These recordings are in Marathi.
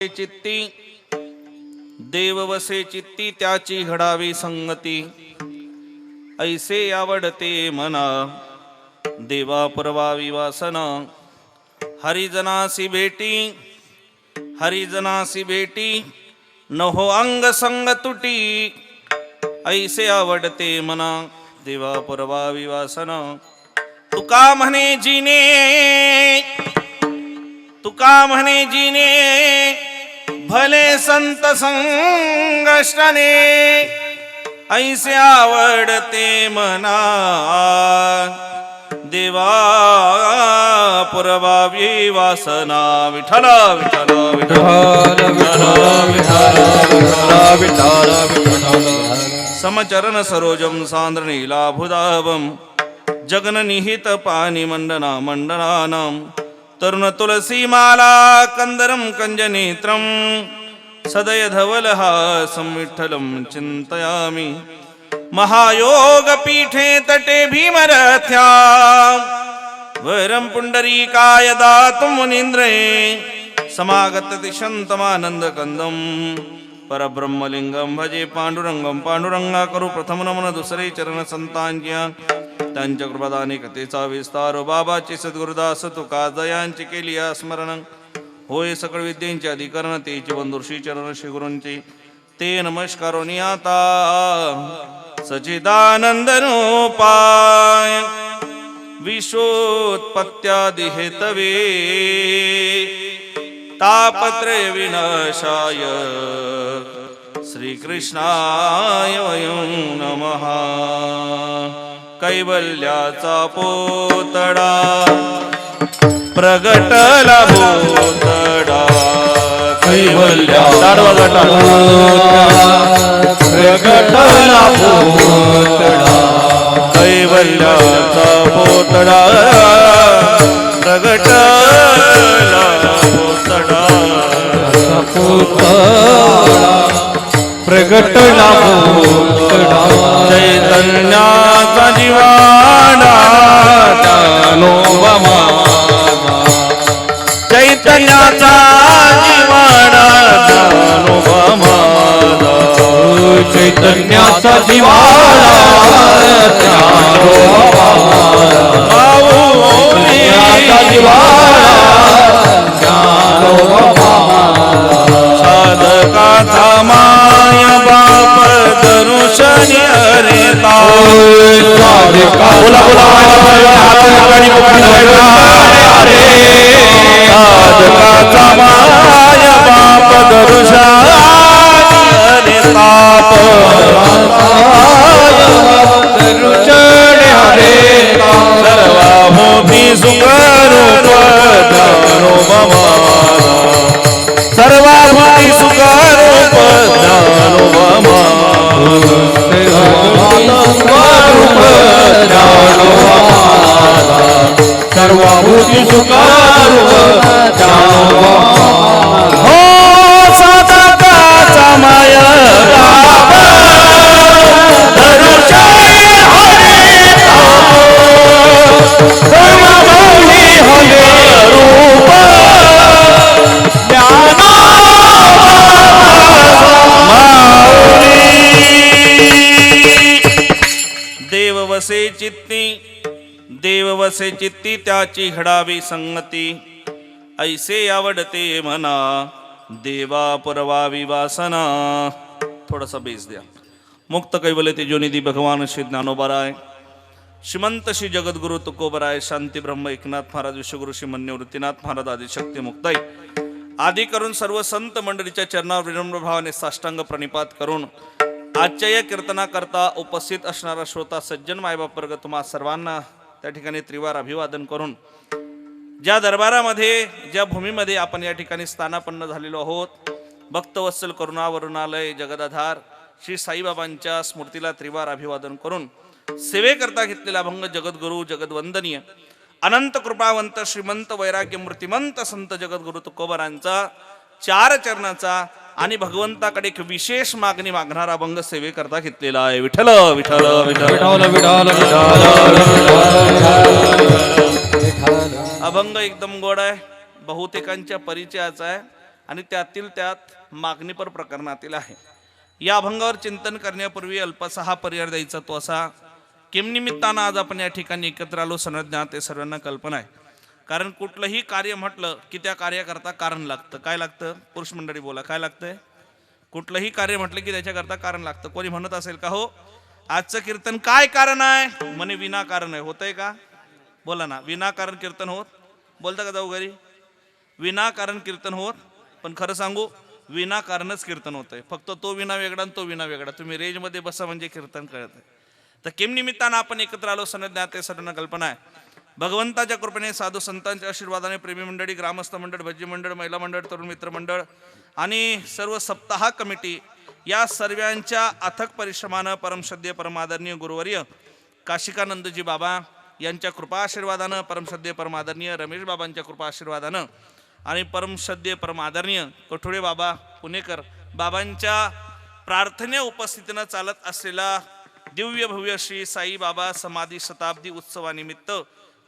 चित्ती देव वसे चित्ती त्याची घडावी संगती. ऐसे आवडते मना देवा परवावी वासना. हरिजनासी भेटी हरिजनासी भेटी नहो अंग संग तुटी. ऐसे आवडते मना देवा परवावी वासना. तुका म्हणे जिने तुका म्हणे जिने भले संत संगष्टने. ऐसे आवडते मना देवा पुरवावी वासना. विठ्ठल विठ्ठल विठ्ठल समचरण सरोजम सांद्र नीलाभुदाभम. जगन निहित पाणी मंडना मंडनानां. तरुण तुलसी माला कंदरम कंजनेत्रम. सदय धवलहासं विठ्ठलं चिंतयामि. महायोग पीठे तटे भीमरथ्या. वरं पुंडरीकाय दातुं मुनीन्द्रे. समागत दिशन्तमानंद कंदम. परब्रह्मलिंगम भजे पांडुरंगम. पांडुरंगा करू प्रथम नमन दुसरे चरण संतांच्या. त्यांच्या कृपादाने कथेचा विस्तार. बाबाची सद्गुरुदास तुका दयांची केली स्मरण. होय सकळ विद्येचे अधिकरण तेचे बंधू श्री चरण श्री गुरूंचे. ते नमस्कारोनी आता सच्चिदानंद रूपाय. विश्वोत्पत्त्यादि हेतवे तापत्रय विनाशाय. श्रीकृष्णाय वयं नमः. कैवल्याचा पोतडा प्रगटला भूतडा. कैवल्याचा प्रगटला भूतडा. कैवल्याचा पोतडा प्रगटला भूतडा. प्रगटला भूतडा. चैतन्याचा जीवाडा ज्ञानोबा. चैतन्याचा जीवाडा ज्ञानोबा. चैतन्याचा जीवाडा ज्ञानोबा. साधकाचा माय बाप दरुशन हरिता. साधकाचा माय बाप दरुशन हरिताप. सर्वाभूमी सुखरूप ज्ञानोबा. सर्वाभूती सुखरूप ज्ञानोबा. सर्वभूती सुखरूप ज्ञानोबा. हो साधकाचा माय बाप दरुशन हरिताप. सर्वभूमी रूप देव वसे चित्ती देव वसे चित्ती त्याची घडावी संगती. ऐसे आवडते मना देवा पुरवावी वासना. थोडासा बेस द्या. मुक्त कैवल्य तेजोनिधी भगवान श्री ज्ञानोबाराय. श्रीमंत श्री जगद्गुरु तुकोबराय. शांती ब्रह्म एकनाथ महाराज. विश्वगुरु श्री मन्यवृत्तीनाथ महाराज आदिशक्ती मुक्ताई आदी करून सर्व संत मंडळीच्या चरणावर विनम्र भावाने साष्टांग प्रणिपात करून आजच्या या कीर्तनाकरता उपस्थित असणारा श्रोता सज्जन मायबाप वर्ग तुम्हा सर्वांना त्या ठिकाणी त्रिवार अभिवादन करून ज्या दरबारामध्ये ज्या भूमीमध्ये आपण या ठिकाणी स्थानापन्न झालेलो आहोत. भक्तवत्सल करुणावरुणालय जगदाधार श्री साईबाबांच्या स्मृतीला त्रिवार अभिवादन करून सेवेकरता घेतलेला अभंग जगद्गुरु जगद्वंदनीय अनंत कृपावंत श्रीमंत वैराग्य मूर्तिमंत संत जगद्गुरु तुकोबारांचा 4 चरणाचा आणि भगवंताकडे एक विशेष मागणी मागणारा अभंग सेवेकरता घेतलेला आहे. विठ्ठल विठ्ठल विठ्ठल विठ्ठल. अभंग एकदम गोड आहे, बहुतेकांच्या परिचयाचा आहे आणि त्यातील त्यात मागणीपर प्रकरणातील आहे. या अभंगावर चिंतन करण्यापूर्वी अल्पसा हा पर्याय द्यायचा तो असा, किम निमित्तानं आज आपण या ठिकाणी एकत्र आलो समजण्यात ते सर्वांना कल्पना आहे. कारण कुठलंही कार्य म्हटलं की त्या कार्याकरता कारण लागतं. काय लागतं? पुरुष मंडळी बोला, काय लागतंय? कुठलंही कार्य म्हटलं की त्याच्याकरता कारण लागतं. कोणी म्हणत असेल का हो आजचं कीर्तन काय कारण आहे? म्हणे विनाकारण आहे. होतंय का? बोला ना, विनाकारण कीर्तन होत? बोलता का जाऊ घरी? विनाकारण कीर्तन होत? पण खरं सांगू, विनाकारणच कीर्तन होतंय. फक्त तो विना वेगळा आणि तो विना वेगळा. तुम्ही रेंजमध्ये बसा म्हणजे कीर्तन कळत आहे. तर किम निमित्तानं आपण एकत्र आलो समजण्यात ते सर्वांना कल्पना आहे. भगवंताच्या कृपेने, साधू संतांच्या आशीर्वादाने, प्रेमी मंडळी, ग्रामस्थ मंडळ, भजी मंडळ, महिला मंडळ, तरुण मित्र मंडळ आणि सर्व सप्ताह कमिटी या सर्वांच्या अथक परिश्रमानं परमश्रद्धेय परमादरणीय गुरुवर्य काशिकानंदजी बाबा यांच्या कृपा आशीर्वादानं, परमश्रद्धेय परमादरणीय रमेश बाबांच्या कृपा आशीर्वादानं आणि परमश्रद्धेय परमादरणीय कठोळे बाबा पुणेकर बाबांच्या प्रार्थने उपस्थितीनं चालत असलेला दिव्य भव्य श्री साई बाबा समाधी शताब्दी उत्सवानिमित्त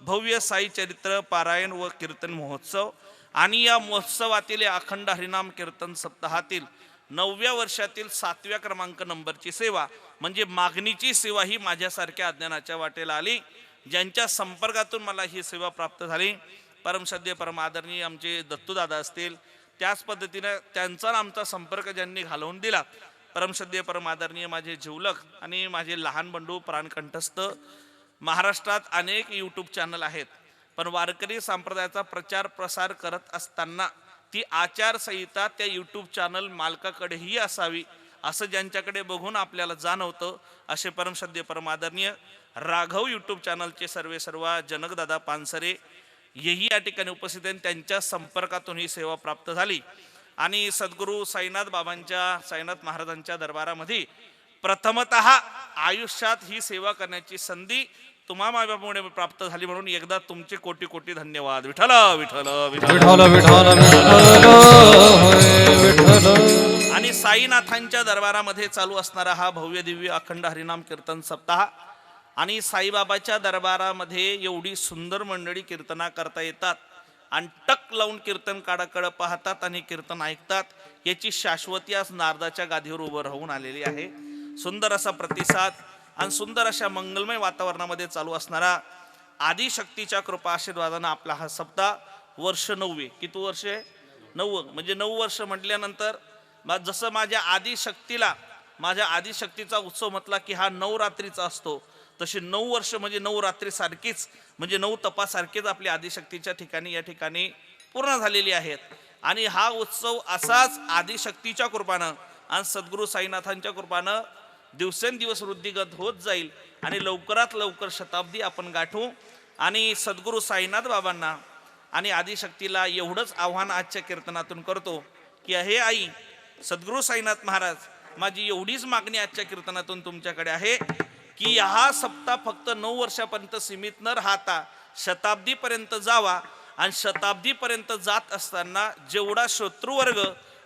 भव्य साई चरित्र पारायण व कीर्तन महोत्सव आणि या महोत्सवातील अखंड हरिनाम कीर्तन सप्ताहातील 9व्या वर्षातील 7व्या क्रमांक नंबरची सेवा म्हणजे मागणीची सेवा ही माझ्यासारख्या अज्ञानाच्या वाटेला आली. ज्यांच्या संपर्कातून मला ही सेवा प्राप्त झाली, परमश्रद्धेय परमादरणीय आमचे दत्तूदादा असतील, त्याच पद्धतीने त्यांचा आमचा संपर्क ज्यांनी घालवून दिला, परमश्रद्धेय परमादरणीय माझे जिवलक आणि माझे लहान बंधू प्राणकंठस्थ. महाराष्ट्रात अनेक यूट्यूब चॅनल आहेत, पण वारकरी संप्रदायाचा प्रचार प्रसार करत असताना ती आचारसंहिता त्या यूट्यूब चॅनल मालकाकडेही असावी असं ज्यांच्याकडे बघून आपल्याला जाणवतं, असे परमश्रद्धेय परमादरणीय राघव यूट्यूब चॅनलचे सर्व जनकदादा पानसरे हेही या ठिकाणी उपस्थित आहेत. त्यांच्या संपर्कातून ही सेवा प्राप्त झाली आणि सद्गुरू साईनाथ साईनाथ महाराजांच्या दरबारामध्ये प्रथमतः आयुष्यात ही सेवा करण्याची संधी तुम्हा मायबापामुळे प्राप्त झाली. म्हणून एकदा तुमचे कोटी कोटी धन्यवाद. विठ्ठल विठ्ठल विठ्ठल. आणि साईनाथांच्या दरबारामध्ये चालू असणारा हा भव्य दिव्य अखंड हरिनाम कीर्तन सप्ताह आणि साईबाबाच्या दरबारामध्ये एवढी सुंदर मंडळी कीर्तना करता येतात आणि टक लावून कीर्तन काडाकडे पाहतात आणि कीर्तन ऐकतात, याची शाश्वती आज नारदाच्या गादीवर उभं राहून आलेली आहे. सुंदर असा प्रतिसाद आणि सुंदर अशा मंगलमय वातावरणामध्ये चालू असणारा आदिशक्तीच्या कृपा आशीर्वादानं आपला हा सप्ताह वर्ष 9वे. किती वर्ष आहे? 9. म्हणजे 9 वर्ष म्हटल्यानंतर जसं माझ्या आदिशक्तीचा उत्सव म्हटला की हा 9 रात्रीचा असतो, तसे 9 वर्ष म्हणजे 9 रात्री सारखीच, म्हणजे 9 तपासारखेच आपली आदिशक्तीच्या ठिकाणी या ठिकाणी पूर्ण झालेली आहेत. आणि हा उत्सव असाच आदिशक्तीच्या कृपानं आणि सद्गुरू साईनाथांच्या कृपानं दिवसेंदिवस वृद्धिगत होत जाईल आणि लवकरात लवकर शताब्दी आपण गाठू. आणि सद्गुरू साईनाथ बाबांना आणि आदिशक्तीला एवढंच आव्हान आजच्या कीर्तनातून करतो की हे आई सद्गुरू साईनाथ महाराज, माझी एवढीच मागणी आजच्या कीर्तनातून तुमच्याकडे आहे की हा सप्ताह फक्त 9 वर्षापर्यंत सीमित न राहता शताब्दीपर्यंत जावा. आणि शताब्दीपर्यंत जात असताना जेवढा शत्रुवर्ग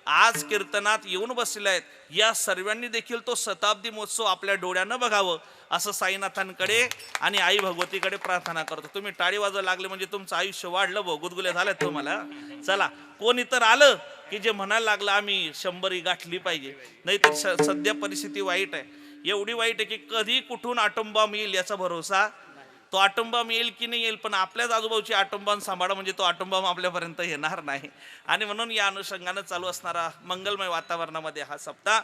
आज कीर्तनात येऊन बसले आहेत, या सर्वांनी देखील तो शताब्दी महोत्सव आपल्या डोळ्यानं बघावं असं साईनाथांकडे आणि आई भगवतीकडे प्रार्थना करतो. तुम्ही टाळी वाजवायला लागले म्हणजे तुमचं आयुष्य वाढलं, गुदगुल्या झाल्यात तुम्हाला. चला, कोणी तर आलं की जे म्हणायला लागलं आम्ही 100 गाठली पाहिजे. नाहीतर सध्या परिस्थिती वाईट आहे, एवढी वाईट आहे की कधी कुठून आटोमबॉम्ब येईल याचा भरोसा. तो आटोमबॉम्ब येईल की नाही येईल, पण आपल्याच आजूबाजूची आटोमबॉम्ब सांभाळा म्हणजे तो आटोमबॉम्ब आपल्यापर्यंत येणार नाही. आणि म्हणून या अनुषंगानं चालू असणारा मंगलमय वातावरणामध्ये हा सप्ताह,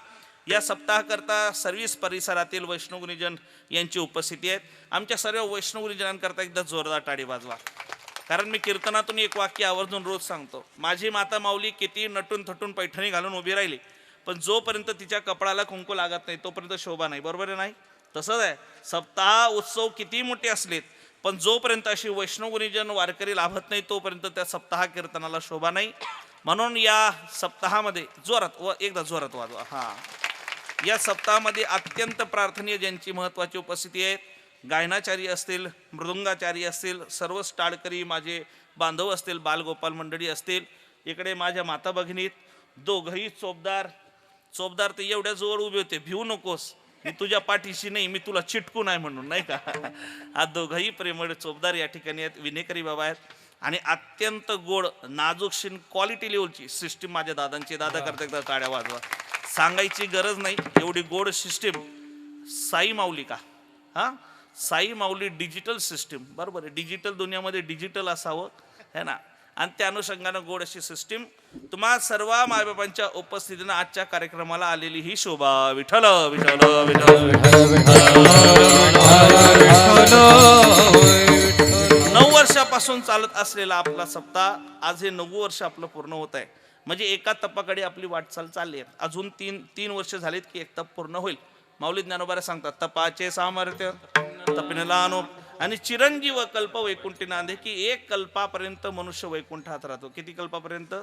या सप्ताहाकरता सर्व्हिस परिसरातील वैष्णव गुरुजन यांची उपस्थिती आहे. आमच्या सर्व वैष्णव गुरुजनांकरता एकदा जोरदार टाळी वाजवा. कारण मी कीर्तनातून एक वाक्य आवर्जून रोज सांगतो, माझी माता माऊली किती नटून थटून पैठणी घालून उभी राहिली, पण जोपर्यंत तिच्या कपडाला कुंकू लागत नाही तोपर्यंत शोभा नाही. बरोबर आहे नाही? तसंच आहे, सप्ताह उत्सव किती मोठे असलेत पण जोपर्यंत अशी वैष्णव गुरुजन वारकरी लाभत नाही तोपर्यंत त्या सप्ताह कीर्तनाला शोभा नाही. म्हणून या सप्ताहामध्ये एकदा जोरात वाजवा. या सप्ताहामध्ये अत्यंत प्रार्थनीय ज्यांची महत्त्वाची उपस्थिती आहे, गायनाचारी असतील, मृदुंगाचारी असतील, सर्व टाळकरी माझे बांधव असतील, बालगोपाल मंडळी असतील, इकडे माझ्या माता भगिनीत दोघंही चोपदार तर एवढ्या जवळ उभे होते, भिवू नकोस मी तुझ्या पाठीशी नाही, मी तुला चिटकून आहे म्हणून, नाही का. हा दोघंही प्रेमळ चोपदार या ठिकाणी आहेत, विनेकरी बाबा आहेत. आणि अत्यंत गोड नाजूकशीन क्वालिटी लेवलची सिस्टीम माझ्या दादांची. दादा करता एकदा टाळ्या वाजवा. सांगायची गरज नाही एवढी गोड सिस्टीम. साई माऊली का हा साई माऊली डिजिटल सिस्टीम. बरोबर आहे, डिजिटल दुनियामध्ये डिजिटल असावं है ना. आणि त्या अनुषंगानं गोड अशी सिस्टीम तुम्हा सर्व मायबापांच्या उपस्थितीनं आजच्या कार्यक्रमाला आलेली ही शोभा. विठ्ठल विठ्ठल विठ्ठल. 9 वर्षापासून चालत असलेला आपला सप्ताह आज हे 9 वर्ष आपलं पूर्ण होत आहे. म्हणजे एका तपाकडे आपली वाटचाल चालली आहे. अजून तीन वर्ष झालीत की एक तप पूर्ण होईल. माऊली ज्ञानोबा सांगतात तपाचे सामर्थ्य तपिनला अनूप आणि चिरंजीव कल्प वैकुंठी नांदे, की 1 कल्पापर्यंत मनुष्य वैकुंठात राहतो. किती कल्पापर्यंत?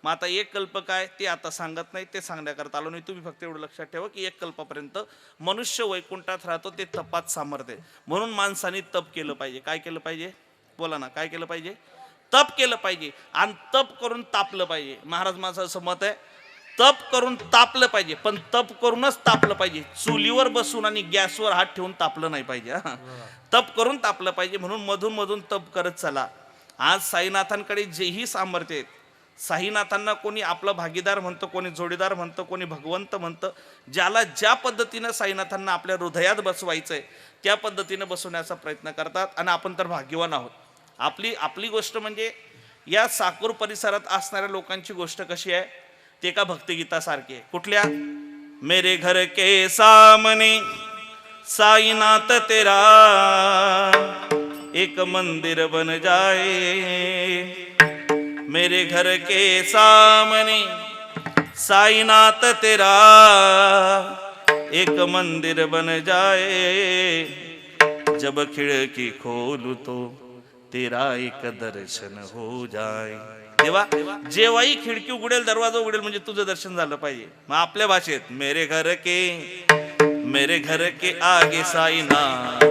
मग आता 1 कल्प काय ते आता सांगत नाही, ते सांगण्याकरता आलो नाही. तुम्ही फक्त एवढं लक्षात ठेवा की 1 कल्पापर्यंत मनुष्य वैकुंठात राहतो. ते तपात सामर्थ्य. म्हणून माणसाने तप केलं पाहिजे. काय केलं पाहिजे? बोला ना, काय केलं पाहिजे? तप केलं पाहिजे. आणि तप करून तापलं पाहिजे. महाराज माझं असं मत आहे, तप करून तापलं पाहिजे, पण तप करूनच तापलं पाहिजे. चुलीवर बसून आणि गॅसवर हात ठेवून तापलं नाही पाहिजे. तप करून तापलं पाहिजे. म्हणून मधून मधून तप करत चला. आज साईनाथांकडे जेही सामर्थ्य आहेत, साईनाथांना कोणी आपलं भागीदार म्हणतं, कोणी जोडीदार म्हणतं, कोणी भगवंत म्हणतं. ज्याला ज्या पद्धतीनं साईनाथांना आपल्या हृदयात बसवायचंय त्या पद्धतीनं बसवण्याचा प्रयत्न करतात. आणि आपण तर भाग्यवान आहोत. आपली गोष्ट म्हणजे या साकूर परिसरात असणाऱ्या लोकांची गोष्ट कशी आहे ते का भक्तिगीतासारखी आहे. कुठल्या? मेरे घर के सामने साईनाथ तेरा एक मंदिर बन जाए. मेरे घर के सामने साईनाथ तेरा एक मंदिर बन जाए. जब खिड़की खोलू तो तेरा एक दर्शन हो जाए. देवा जेव्हाही खिडकी उघडेल, दरवाजा उघडेल म्हणजे तुझं दर्शन झालं पाहिजे. मग आपल्या भाषेत मेरे घर के आगे साईनाथ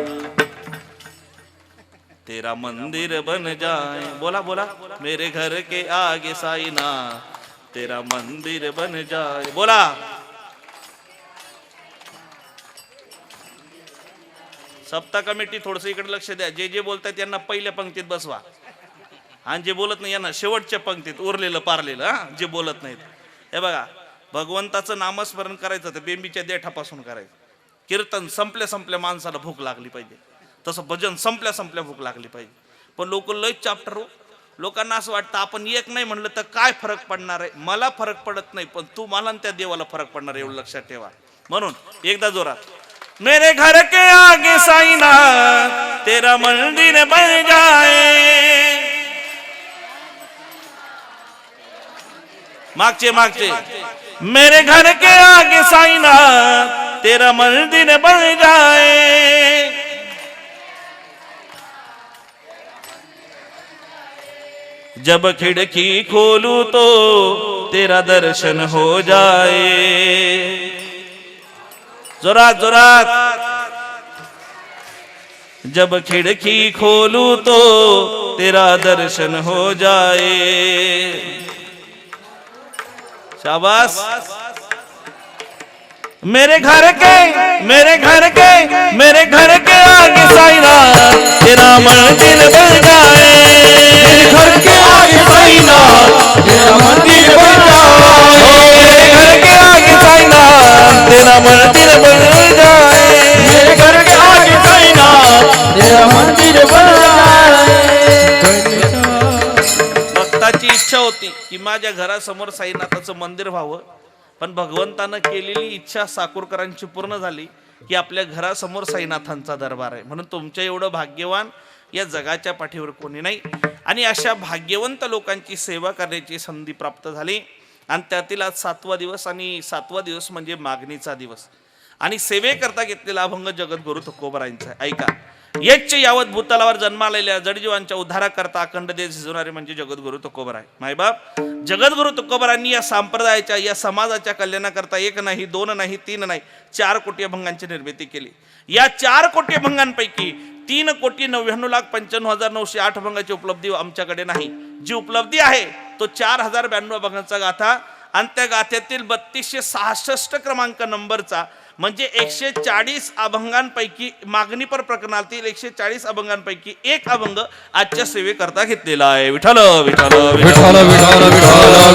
तेरा मंदिर बन जाए. बोला बोला, मेरे घर के आगे साईनाथ तेरा मंदिर बन जाए. बोला. सप्ताह कमिटी थोडस इकडे लक्ष द्या. जे बोलतात यांना पहिल्या पंक्तीत बसवा आणि जे बोलत नाही यांना शेवटच्या पंक्तीत, उरलेलं पारलेलं. जे बोलत नाहीत हे बघा, भगवंताचं नामस्मरण करायचं तर बेंबीच्या देठापासून करायचं. कीर्तन संपल्या माणसाला भूक लागली पाहिजे, तसं भजन संपल्या भूक लागली पाहिजे. पण लोक लय चाप्टर हो. लोकांना असं वाटतं आपण एक नाही म्हणलं तर काय फरक पडणार आहे. मला फरक पडत नाही, पण तू मला त्या देवाला फरक पडणार एवढं लक्षात ठेवा. म्हणून एकदा जोरात, मेरे घर के आगे साईनाथ तेरा मंदिर बन जाए. मागचे मेरे घर के आगे साईनाथ तेरा मंदिर बन जाए. जब खिड़की खोलू तो तेरा दर्शन हो जाए. जोरात. जब खिड़की खोलू तो तेरा दर्शन हो जाए. शाबाश. मेरे घर के आगे साईनाथ तेरा मंदिर बन जाए. मेरे घर के आगे साईनाथ तेरा मंदिर बन जाए. मेरे घर के आगे साईनाथ तेरा मंदिर बन जाए. मेरे घर के आगे साईनाथ तेरा मंदिर बन जाए. भक्ताची इच्छा होती की माझ्या घरासमोर साईनाथाचं मंदिर व्हावं, पण भगवंतानं केलेली इच्छा साकूरकरांची पूर्ण झाली की आपल्या घरासमोर साईनाथांचा दरबार आहे. म्हणून तुमच्या एवढं भाग्यवान या जगाच्या पाठीवर कोणी नाही. आणि अशा भाग्यवंत लोकांची सेवा करण्याची संधी प्राप्त झाली. आणि त्यातील आज 7वा दिवस, आणि 7वा दिवस म्हणजे मागणीचा दिवस. आणि सेवेकरता घेतलेला अभंग जगद्गुरु तुकोबरायांचा. ऐका. यच्च यावत भूतलावर जन्मालेल्या जडजीवांच्या उद्धाराकरता अखंड देश झिजवणारे म्हणजे जगद्गुरु तुकोबराय. मायबाप, जगद्गुरु तुकोबरांनी या संप्रदायाच्या, या समाजाच्या कल्याणाकरता 1 नाही, 2 नाही, 3 नाही, 4 कोटी अभंगांची निर्मिती केली. या 4 कोटी अभंगांपैकी 3,99,95,908 अभंगाची उपलब्धी आमच्याकडे नाही. जी उपलब्धी आहे तो 4092 अभंगांचा गाथा. आणि त्या गाथ्यातील 3266 क्रमांक नंबरचा म्हणजे 140 अभंगांपैकी मागणीपर प्रकरणातील 140 अभंगांपैकी एक अभंग आजच्या सेवेकरता घेतलेला आहे. विठ्ठल विठ्ठल विठ्ठल विठ्ठल विठ्ठल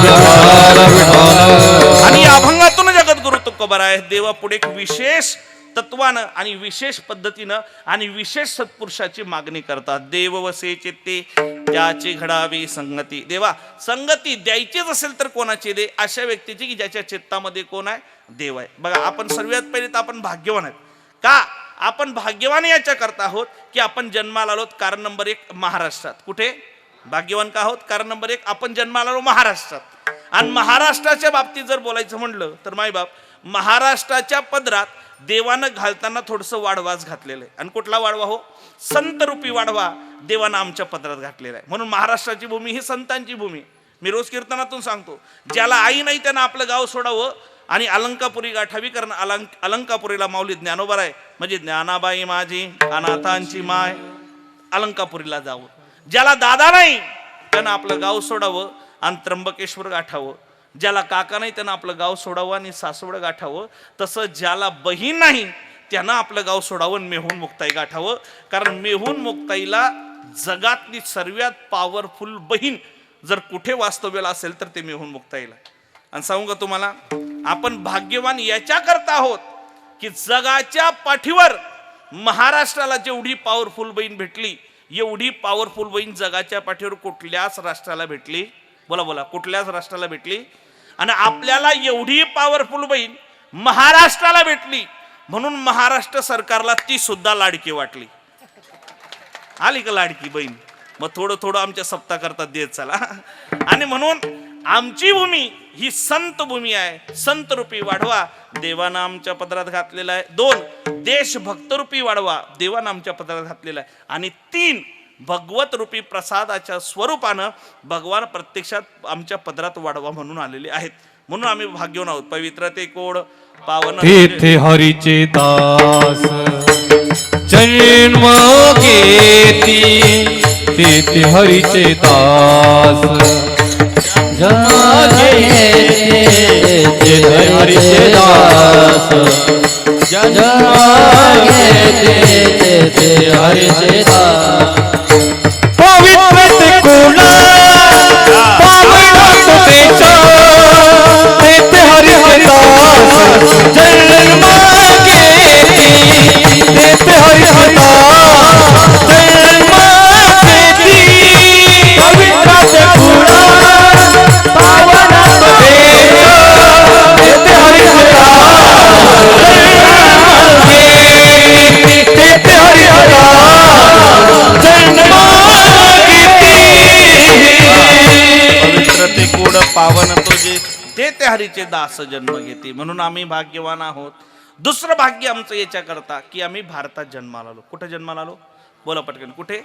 विठ्ठल. आणि या अभंगातून जगद्गुरु तुकोबाराय देवा पुढे एक विशेष तत्वानं आणि विशेष पद्धतीनं आणि विशेष सत्पुरुषाची मागणी करतात. देव वसे चित्ते त्याची घडावी संगती. देवा संगती द्यायचीच असेल तर कोणाची दे, अशा व्यक्तीची की ज्याच्या चित्तामध्ये कोण आहे, देव आहे. बघा आपण सर्वात पहिले तर आपण भाग्यवान आहेत. का आपण भाग्यवान याच्या करता आहोत की आपण जन्माला आलोत. कारण नंबर 1 महाराष्ट्रात. कुठे भाग्यवान का आहोत? कारण नंबर 1 आपण जन्माला आलो महाराष्ट्रात. आणि महाराष्ट्राच्या बाबतीत जर बोलायचं म्हणलं तर मायबाप महाराष्ट्राच्या पदरात देवानं घालताना थोडंसं वाढवाच घातलेलं आहे. आणि कुठला वाढवा हो? संत रूपी वाढवा देवानं आमच्या पदरात घातलेला आहे. म्हणून महाराष्ट्राची भूमी ही संतांची भूमी. मी रोज कीर्तनातून सांगतो, ज्याला आई नाही त्यानं आपलं गाव सोडावं आणि अलंकापुरी गाठावी. कारण अलंकापुरीला माऊली ज्ञानोबा आहे. म्हणजे ज्ञानाबाई माझी अनाथांची माय, अलंकापुरीला जावं. ज्याला दादा नाही त्यानं आपलं गाव सोडावं आणि त्र्यंबकेश्वर गाठावं. ज्याला काका नाही त्यानं आपलं गाव सोडावं आणि सासवड गाठावं. तसं ज्याला बहीण नाही त्यानं आपलं गाव सोडावं आणि मेहून मुक्ताई गाठावं. कारण मेहून मुक्ताईला जगातली सर्वात पॉवरफुल बहीण जर कुठे वास्तव्याला असेल तर ते मेहून मुक्ताईला. आणि सांगू का तुम्हाला, आपण भाग्यवान याच्या करता आहोत की जगाच्या पाठीवर महाराष्ट्राला जेवढी पॉवरफुल बहीण भेटली, एवढी पॉवरफुल बहीण जगाच्या पाठीवर कुठल्याच राष्ट्राला भेटली. बोला बोला, कुठल्याच राष्ट्राला भेटली. आणि आपल्याला एवढी पॉवरफुल बहीण महाराष्ट्राला भेटली म्हणून महाराष्ट्र सरकारला ती सुद्धा लाडकी वाटली. आली का लाडकी बहीण? मग थोडं थोडं आमच्या सप्ताह करता देत चला. आणि म्हणून आमची भूमी ही संत भूमी आहे. संत रूपी वाढवा देवानं आमच्या पदरात घातलेला आहे. 2 देशभक्त रूपी वाढवा देवानं आमच्या पदरात घातलेला आहे. आणि 3 भगवत रूपी प्रसादाच्या स्वरूपानं भगवान प्रत्यक्षात आमच्या पदरात वाढवा म्हणून आलेले आहेत. म्हणून आम्ही भाग्यवान आहोत. पवित्र ते कोड पावन तेथे हरीचे दास जन्म घेती. तेथे हरीचे दास जन्म घेती. तेथे हरीचे दास जन्म घेती. तेथे हरीचे दास पवित्र ते कोड पावन तुझेचा. तेथे हरीचे दास जन्म घेती. तेथे हरीचे दास जन्म घेती. पवित्र ते कोड पावन तुझेचा. तेथे हरीचे दास जन्म घेती. तेथे हरीचे दास जन्म ते कोड पावन तुझे ते ते हरीचे दास जन्म घेते. म्हणून आम्ही भाग्यवान आहोत. दुसरं भाग्य आमचं याच्या करता की आम्ही भारतात जन्माला आलो. कुठे जन्माला आलो? बोला पटकन. कुठे?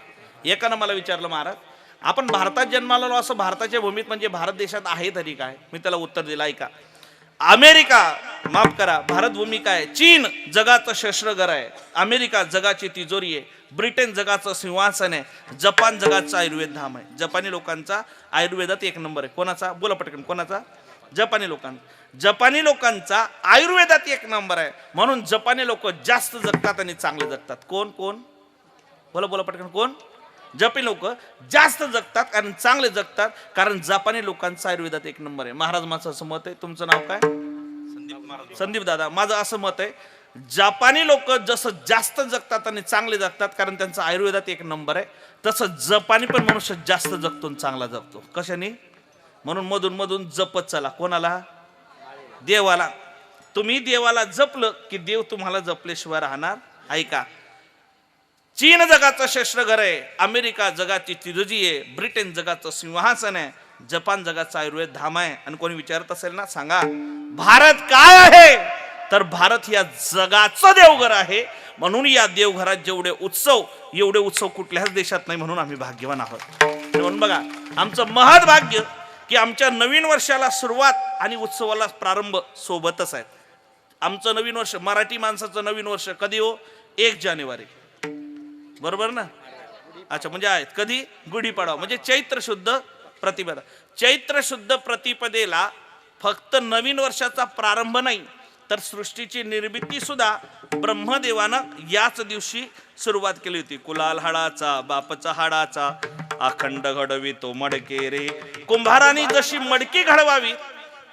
एकानं मला विचारलं, महाराज आपण भारतात जन्माला आलो असं भारताच्या भूमीत म्हणजे भारत देशात आहे तरी काय? मी त्याला उत्तर दिलं, ऐका. अमेरिका माफ करा, भारत भूमी काय? चीन जगाचं शस्त्रगर आहे. अमेरिका जगाची तिजोरी आहे. ब्रिटन जगाचं सिंहासन आहे. जपान जगाचं आयुर्वेद धाम आहे. जपानी लोकांचा आयुर्वेदात 1 नंबर आहे. कोणाचा? बोला पटकन. कोणाचा? जपानी लोकांचा. जपानी लोकांचा आयुर्वेदात 1 नंबर आहे. म्हणून जपानी लोक जास्त जगतात आणि चांगले जगतात. कोण कोण? बोला बोला पटकन. कोण? जपानी लोक जास्त जगतात आणि चांगले जगतात कारण जपानी लोकांचा आयुर्वेदात 1 नंबर आहे. महाराज माझं असं मत आहे. तुमचं नाव काय? संदीप दादा. माझं असं मत आहे, जपानी लोक जसं जास्त जगतात आणि चांगले जगतात कारण त्यांचा आयुर्वेदात 1 नंबर आहे, तसं जपानी पण मनुष्य जास्त जगतो आणि चांगला जगतो. कशाने? म्हणून मधून मधून जपत चला. कोणाला? देवाला. तुम्ही देवाला जपलं की देव तुम्हाला जपल्याशिवाय राहणार. ऐका, चीन जगाचं शस्त्रगर आहे. अमेरिका जगाची तिजोरी आहे. ब्रिटन जगाचं सिंहासन आहे. जपान जगाचं आयुर्वेद धाम आहे. आणि कोणी विचारत असेल ना, सांगा भारत काय आहे? तर भारत या जगाचं देवघर आहे. म्हणून या देवघरात जेवढे उत्सव एवढे उत्सव कुठल्याच देशात नाही. म्हणून आम्ही भाग्यवान आहोत. म्हणून बघा आमचं महत् भाग्य की आमच्या नवीन वर्षाला सुरुवात आणि उत्सवाला प्रारंभ सोबतच आहेत. आमचं नवीन वर्ष, मराठी माणसाचं नवीन वर्ष कधी हो? 1 जानेवारी. बरोबर ना? अच्छा, म्हणजे आहेत कधी? गुढीपाडवा म्हणजे चैत्र शुद्ध प्रतिपदा. चैत्र शुद्ध प्रतिपदेला फक्त नवीन वर्षाचा प्रारंभ नाही तर सृष्टीची निर्मिती सुद्धा ब्रह्मदेवानं याच दिवशी सुरुवात केली होती. कुलाल हाडाचा बापचा हाडाचा अखंड घडवितो मडके रे. कुंभाराने जशी मडकी घडवावी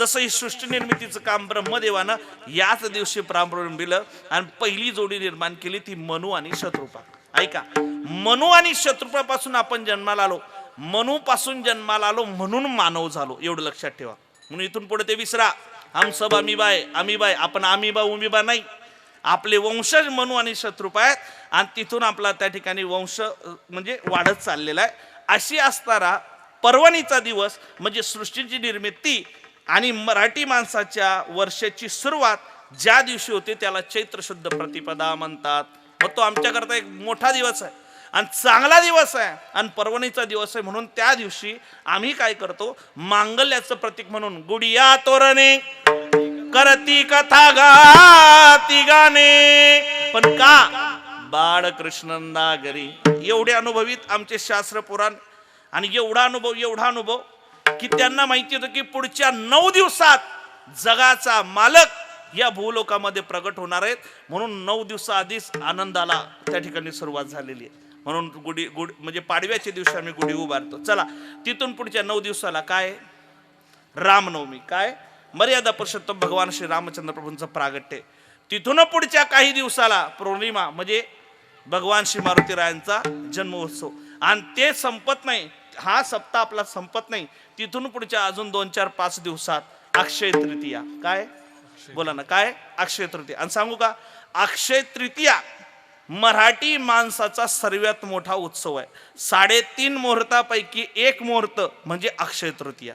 तसं ही सृष्टी निर्मितीचं काम ब्रह्मदेवानं याच दिवशी प्रारंभिलं आणि पहिली जोडी निर्माण केली ती मनू आणि शत्रुपा. ऐका, मनू आणि शत्रुपापासून आपण जन्माला आलो, मनू पासून जन्माला आलो म्हणून मानव झालो, एवढं लक्षात ठेवा. म्हणून इथून पुढे ते विसरा. हम सब अमीबाय आपण अमीबा उमीबा नाही. आपले वंशज मनू आणि शत्रुपा आहेत आणि तिथून आपला त्या ठिकाणी वंश म्हणजे वाढत चाललेला आहे. अशी असताना पर्वणीचा दिवस म्हणजे सृष्टीची निर्मिती आणि मराठी माणसाच्या वर्षाची सुरुवात ज्या दिवशी होते त्याला चैत्र शुद्ध प्रतिपदा म्हणतात. मग तो आमच्याकरता एक मोठा दिवस आहे आणि चांगला दिवस आहे आणि पर्वणीचा दिवस आहे. म्हणून त्या दिवशी आम्ही काय करतो, मांगल्याचं प्रतीक म्हणून गुडिया तोरणे करती कथा गाती गाणे. पण का बाळकृष्ण नागरी एवढे अनुभवित आमचे शास्त्र पुराण आणि एवढा अनुभव की त्यांना माहिती होतं की पुढच्या 9 दिवसात जगाचा मालक या भूलोकामध्ये प्रगट होणार आहेत. म्हणून 9 दिवसाआधीच आनंदाला त्या ठिकाणी सुरुवात झालेली आहे. म्हणून गुढी म्हणजे पाडव्याच्या दिवशी आम्ही गुढी उभारतो. चला, तिथून पुढच्या 9 दिवसाला काय, रामनवमी. काय, मर्यादा पुरुषोत्तम भगवान श्री रामचंद्र प्रभूंचं प्रागट्य. तिथून पुढच्या काही दिवसाला पौर्णिमा म्हणजे भगवान श्री मारुतीरायांचा जन्मोत्सव. आणि ते संपत नाही, हा सप्ताह आपला संपत नाही. तिथून पुढच्या अजून 2, 4, 5 दिवसात अक्षय तृतीया. काय बोला ना, काय अक्षय तृतीया. आणि सांगू का, अक्षय तृतीया मराठी माणसाचा सर्वात मोठा उत्सव आहे. 3.5 मुहूर्तापैकी एक मुहूर्त म्हणजे अक्षय तृतीया.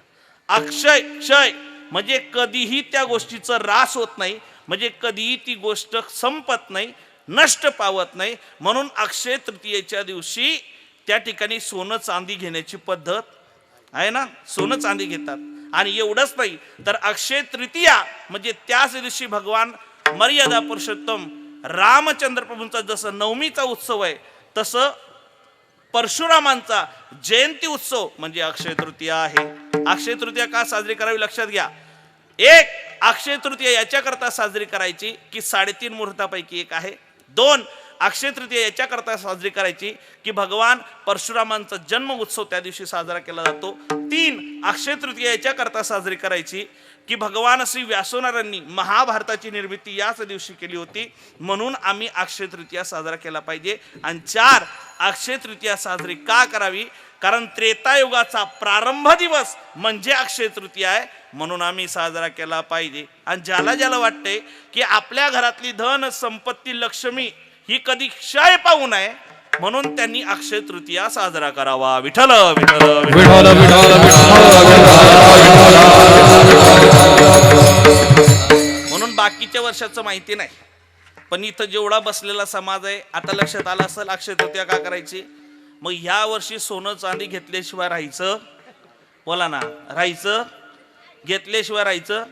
अक्षय क्षय म्हणजे कधीही त्या गोष्टीचं ऱ्हास होत नाही, म्हणजे कधीही ती गोष्ट संपत नाही, नष्ट पावत नाही. म्हणून अक्षय तृतीयेच्या दिवशी त्या ठिकाणी सोनं चांदी घेण्याची पद्धत आहे ना, सोनं चांदी घेतात. आणि एवढंच नाही तर अक्षय तृतीया म्हणजे त्याच दिवशी भगवान मर्यादा पुरुषोत्तम रामचंद्र प्रभूंचा जसं नवमीचा उत्सव आहे तसं परशुरामांचा जयंती उत्सव म्हणजे अक्षय तृतीया आहे. अक्षय तृतीया का साजरी करावी लक्षात घ्या. एक, अक्षय तृतीया याच्याकरता साजरी करायची की 3.5 मुहूर्तापैकी एक आहे. 2, अक्षय तृतीया याच्याकरता साजरी करायची की भगवान परशुरामांचा जन्म उत्सव त्या दिवशी साजरा केला जातो. 3, अक्षय तृतीया याच्याकरता साजरी करायची की भगवान श्री व्यासोनरांनी महाभारताची निर्मिती याच दिवशी केली होती म्हणून आम्ही अक्षय तृतीया साजरा केला पाहिजे. आणि 4, अक्षय तृतीया साजरी का करावी, कारण त्रेतायुगाचा प्रारंभ दिवस म्हणजे अक्षय तृतीया आहे म्हणून आम्ही साजरा केला पाहिजे. आणि ज्याला ज्याला वाटते की आपल्या घरातली धन संपत्ती लक्ष्मी ही कधी क्षय पाहू नये म्हणून त्यांनी अक्षय तृतीया साजरा करावा. विठ्ठल विठ्ठल विठ्ठल विठ्ठल. म्हणून बाकीच्या वर्षाचं माहिती नाही, पण इथं जेवढा बसलेला समाज आहे आता लक्षात आलं असेल अक्षय तृतीया का करायची. मग ह्या वर्षी सोनं चांदी घेतल्याशिवाय राहायचं, बोला ना, राहायचं, घेतल्याशिवाय राहायचं.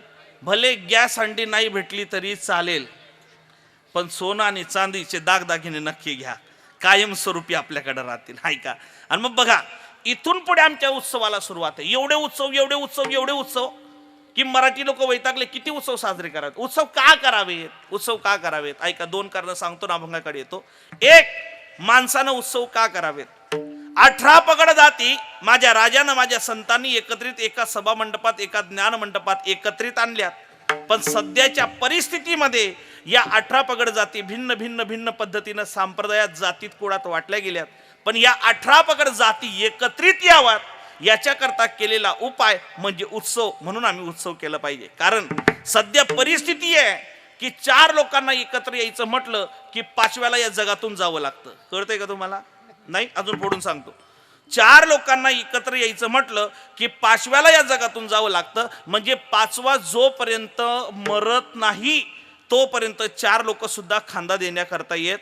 भले गॅस हंडी नाही भेटली तरी चालेल, पण सोनं आणि चांदीचे दागदागिने नक्की घ्या, कायमस्वरूपी आपल्याकडे राहतील. हाय का. आणि मग बघा, इथून पुढे आमच्या उत्सवाला सुरुवात आहे. एवढे उत्सव की मराठी लोक वैतागले, किती उत्सव साजरे करावेत, उत्सव का करावेत. ऐका, 2 कारणं सांगतो ना, अभंगाकडे येतो. एक, माणसानं उत्सव का करावेत. 18 पगड जाती माझ्या राजानं माझ्या संतांनी एकत्रित एका सभा मंडपात एका ज्ञान मंडपात एकत्रित आणल्यात. पण सध्याच्या परिस्थितीमध्ये या 18 पगड जाती भिन्न भिन्न भिन्न पद्धतीनं संप्रदायात जातीत कुळात वाटल्या गेल्यात. पण या 18 पगड जाती एकत्रित याव्यात याच्याकरता केलेला उपाय म्हणजे उत्सव. म्हणून आम्ही उत्सव केला पाहिजे. कारण सध्या परिस्थिती आहे की 4 लोकांना एकत्र यायचं म्हटलं की 5व्याला या जगातून जावं लागतं. कळतंय का तुम्हाला? नाही, अजून पुढून सांगतो. 4 लोकांना एकत्र यायचं म्हटलं की 5व्याला या जगातून जावं लागतं. म्हणजे 5वा जोपर्यंत मरत नाही तोपर्यंत 4 लोक सुद्धा खांदा देण्याकरता येत.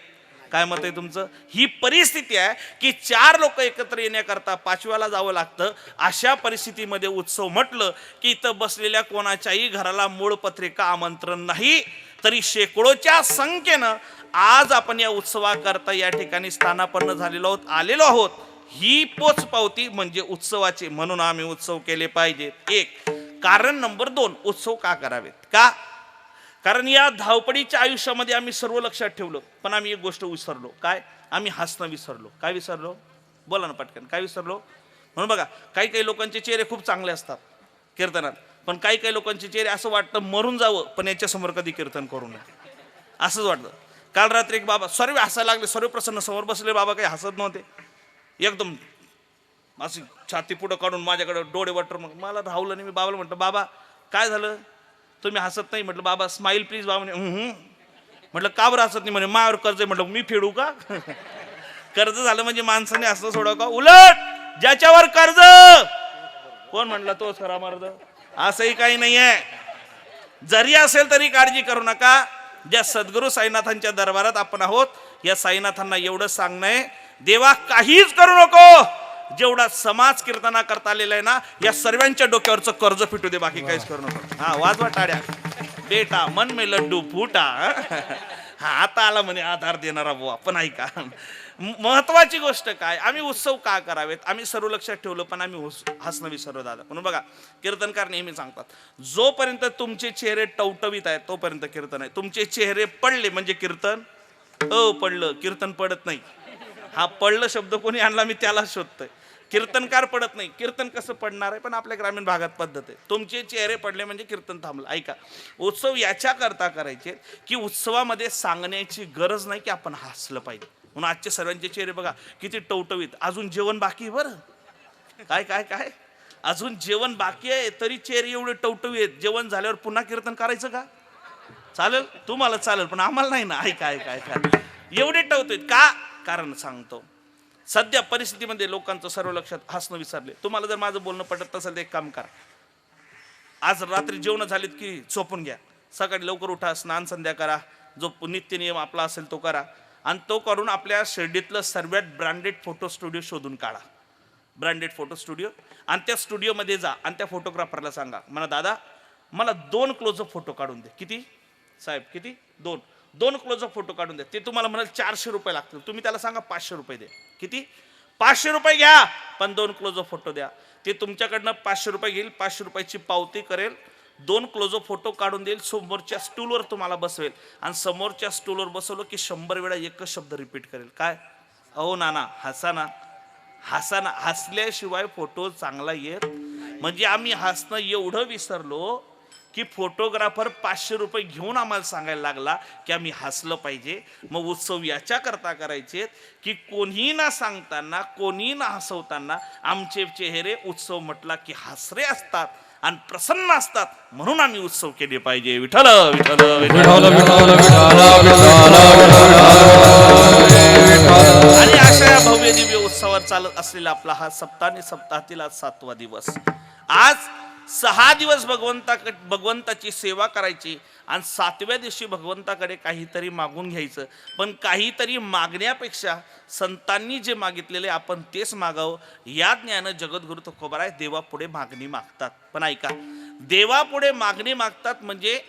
काय मत आहे तुमचं? ही परिस्थिती आहे की 4 लोक एकत्र येण्याकरता 5व्याला जावं लागतं. अशा परिस्थितीमध्ये उत्सव म्हटलं की इथं बसलेल्या कोणाच्याही घराला मूळ पत्रिका आमंत्रण नाही तरी शेकडोच्या संख्येनं आज आपण या उत्सवाकरता या ठिकाणी स्थानापन्न आलेलो आहोत. ही पोचपावती म्हणजे उत्सवाची. म्हणून आम्ही उत्सव केले पाहिजेत. एक कारण. नंबर 2, उत्सव का करावेत. कारण या धावपळीच्या आयुष्यामध्ये आम्ही सर्व लक्षात ठेवलं, पण आम्ही एक गोष्ट विसरलो. काय? आम्ही हसणं विसरलो. काय विसरलो? बोला ना पटकन, काय विसरलो? म्हणून बघा, काही काही लोकांचे चेहरे खूप चांगले असतात कीर्तनात, पण काही काही लोकांचे चेहरे असं वाटतं मरून जावं, पण याच्या समोर कधी कीर्तन करू नये, असंच वाटतं. काल रात्री एक बाबा सर्व हसायला लागले, सर्व प्रसन्न, समोर बसले बाबा काही हसत नव्हते, एकदम अशी छाती पुढं काढून माझ्याकडे डोळे वाटर. मग मला राहुल आणि मी बाबाला म्हटलं, बाबा काय झालं, तुम्ही हसत नाही? म्हटलं बाबा स्माईल प्लीज. बाबा म्हणे म्हटलं का बरं हसत नाही? म्हणे मायावर कर्ज आहे. म्हटलं मी फेडू का? कर्ज झालं म्हणजे माणसाने हसणं सोडावं का? उलट ज्याच्यावर कर्ज, कोण म्हणलं तोच खरा मर्द, असंही काही नाही आहे. जरी असेल तरी काळजी करू नका. ज्या सद्गुरू साईनाथांच्या दरबारात आपण आहोत, या साईनाथांना एवढं सांगणं आहे, देवा काहीच करू नको, जेवढा समाज कीर्तना करता आलेला आहे ना, या सर्वांच्या डोक्यावरचं कर्ज फिटू दे, बाकी काहीच करू नको. हा वाजवा टाळ्या बेटा, मन में लड्डू फुटा. हा आता आला म्हणे आधार देणारा बुवा. पण ऐका, महत्वाची गोष्ट काय, आम्ही उत्सव का करावेत? आम्ही सर्व लक्षात ठेवलं, पण आम्ही हसणं विसरलो दादा. म्हणून बघा, कीर्तनकार नेहमी सांगतात, जोपर्यंत तुमचे चेहरे टवटवीत आहेत तोपर्यंत कीर्तन आहे. तुमचे चेहरे पडले म्हणजे कीर्तन पडलं. कीर्तन पडत नाही. हा पडलं शब्द कोणी आणला मी त्याला शोधतोय. कीर्तनकार पडत नाही. कीर्तन कसं पडणार आहे? पण आपल्या ग्रामीण भागात पद्धत आहे. तुमचे चेहरे पडले म्हणजे कीर्तन थांबलं. ऐका, उत्सव याच्या करता करायचे की उत्सवामध्ये सांगण्याची गरज नाही की आपण हसलं पाहिजे. म्हणून आजचे सर्वांचे चेहरे बघा किती टवटवीत. अजून जेवण बाकी बरं. काय काय काय अजून जेवण बाकी आहे तरी चेहरे एवढे टवटवीत. जेवण झाल्यावर पुन्हा कीर्तन करायचं का? चालेल, तुम्हाला चालेल, पण आम्हाला नाही ना. ऐका ऐका ऐका, एवढे टवटवीत का? कारण सांगतो, सध्या परिस्थितीमध्ये लोकांचं सर्व लक्षात हसणं विसरले. तुम्हाला जर माझं बोलणं पटत नसेल तर एक काम करा, आज रात्री जेवण झालीत की झोपून घ्या, सकाळी लवकर उठा, स्नान संध्या करा, जो नित्य नियम आपला असेल तो करा, आणि तो करून आपल्या शिर्डीतलं सर्वात ब्रँडेड फोटो स्टुडिओ शोधून काढा. ब्रँडेड फोटो स्टुडिओ, आणि त्या स्टुडिओमध्ये जा आणि त्या फोटोग्राफरला सांगा, म्हणा दादा मला 2 क्लोजअप फोटो काढून दे. किती साहेब? किती? 2 क्लोजअप फोटो काढून द्या. ते तुम्हाला म्हणाल 400 रुपये लागतील. तुम्ही त्याला सांगा 500 रुपये दे. किती? 500 रुपये घ्या, पण 2 क्लोजअप फोटो द्या. ते तुमच्याकडनं 500 रुपये घेईल, 500 रुपयाची पावती करेल, 2 क्लोजअप फोटो काढून देईल, समोरच्या स्टूलवर तुम्हाला बसवेल, आणि समोरच्या स्टूलवर बसवलं की 100 वेळा एकच शब्द रिपीट करेल. काय? अहो नाना हसा ना, हसा ना. हसल्याशिवाय फोटो चांगला येत. म्हणजे आम्ही हसणं एवढं विसरलो की फोटोग्राफर 500 रुपये घेऊन आम्हाला सांगायला लागला की आम्ही हसलं पाहिजे. मग उत्सव याच्या करता करायचे की कोणी ना सांगताना, कोणी ना हसवताना आमचे चेहरे उत्सव म्हटला की हसरे असतात आणि प्रसन्न असतात, म्हणून आम्ही उत्सव केले पाहिजे. विठ्ठल विठ्ठल विठ्ठल. आणि अशा या भव्य दिव्य उत्सवावर चालत असलेला आपला हा सप्ताह सप्ताहातील आज 7वा दिवस. आज 6 दिवस भगवंताची सेवा करायची, आणि 7व्या दिवशी भगवंताकडे काहीतरी मागून घ्यायचं. पण काहीतरी मागण्यापेक्षा संतांनी जे मागितलेले आपण तेच मागावं. या ज्ञान जगद्गुरु तुकोबाराय देवापुढे मागणी मागतात. पण ऐका, देवापुढे मागणी मागतात म्हणजे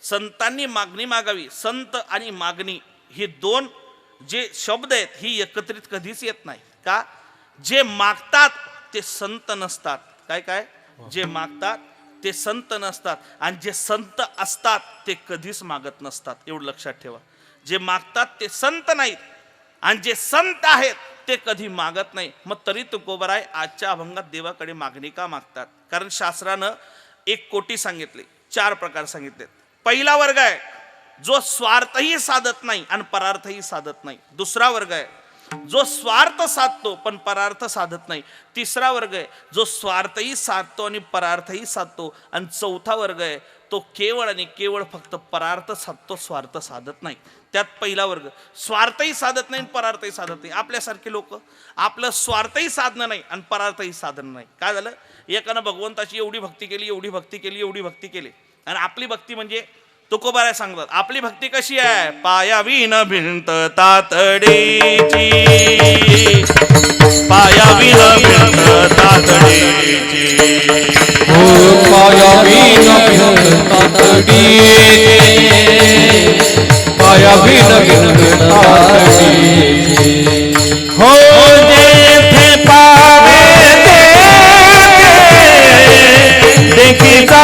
संतांनी मागणी मागावी. संत आणि मागणी हे 2 जे शब्द आहेत ही एकत्रित कधीच येत नाही. का? जे मागतात ते संत नसतात. काय काय? जे मागतात ते संत नसतात, आणि जे संत असतात ते कधीच मागत नसतात. एवढं लक्षात ठेवा. जे मागतात ते संत नाहीत, आणि जे संत आहेत ते कधी मागत नाही. मग तरी तुकोबाराय आजच्या अभंगात देवाकडे मागणी का मागतात? कारण शास्त्रानं 1 कोटी सांगितले, 4 प्रकार सांगितले. पहिला वर्ग आहे जो स्वार्थही साधत नाही आणि परार्थही साधत नाही. दुसरा वर्ग आहे जो स्वार्थ साधतो पण परार्थ साधत नाही. तिसरा वर्ग आहे जो स्वार्थही साधतो आणि परार्थही साधतो. आणि चौथा वर्ग आहे तो केवळ आणि केवळ फक्त परार्थ साधतो, स्वार्थ साधत नाही. त्यात पहिला वर्ग स्वार्थही साधत नाही आणि परार्थही साधत नाही. आपल्यासारखे लोक आपलं स्वार्थही साधणं नाही आणि परार्थही साधन नाही. काय झालं? एकानं भगवंताची एवढी भक्ती केली, एवढी भक्ती केली, एवढी भक्ती केली, आणि आपली भक्ती म्हणजे तुकोबाराय सांगतात आपली भक्ती कशी आहे? पायाविन भिंत तातडीची, पायाविन भिंत तातडीची, पायाविन भिंत तातडीची, पायाविन भिंत तातडीची. हो जेथे पावे देखीचा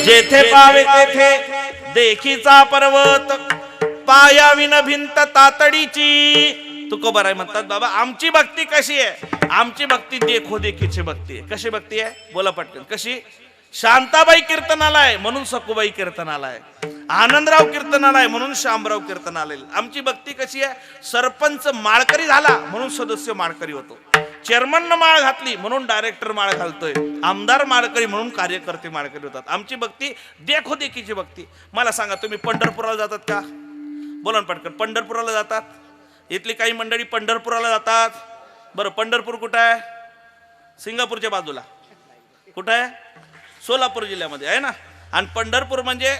जेथे पावे तेथे देखीचा पर्वत, पायाविन भिंत तातडीची. तुकोबाराय आहे म्हणतात, बाबा आमची भक्ती कशी आहे? आमची भक्ती देखो देखीची भक्ती आहे. कशी भक्ती आहे? बोला पटकन. कशी? शांताबाई कीर्तनाला आहे म्हणून सखूबाई कीर्तनाला आहे, आनंदराव कीर्तनाला आहे म्हणून शामराव कीर्तनाला आहे. आमची भक्ती कशी आहे? सरपंच माळकरी झाला म्हणून सदस्य माळकरी होतो, चेअरमन माळ घातली म्हणून डायरेक्टर माळ घालतोय, आमदार माळकरी म्हणून कार्यकर्ते माळकरी होतात. आमची भक्ती देखो देखीची भक्ती. मला सांगा, तुम्ही पंढरपुराला जातात का? बोला ना पटकन. पंढरपुराला जातात? इथली काही मंडळी पंढरपुराला जातात. बरं, पंढरपूर कुठं आहे? सिंगापूरच्या बाजूला. कुठं आहे? सोलापूर जिल्ह्यामध्ये आहे ना. आणि पंढरपूर म्हणजे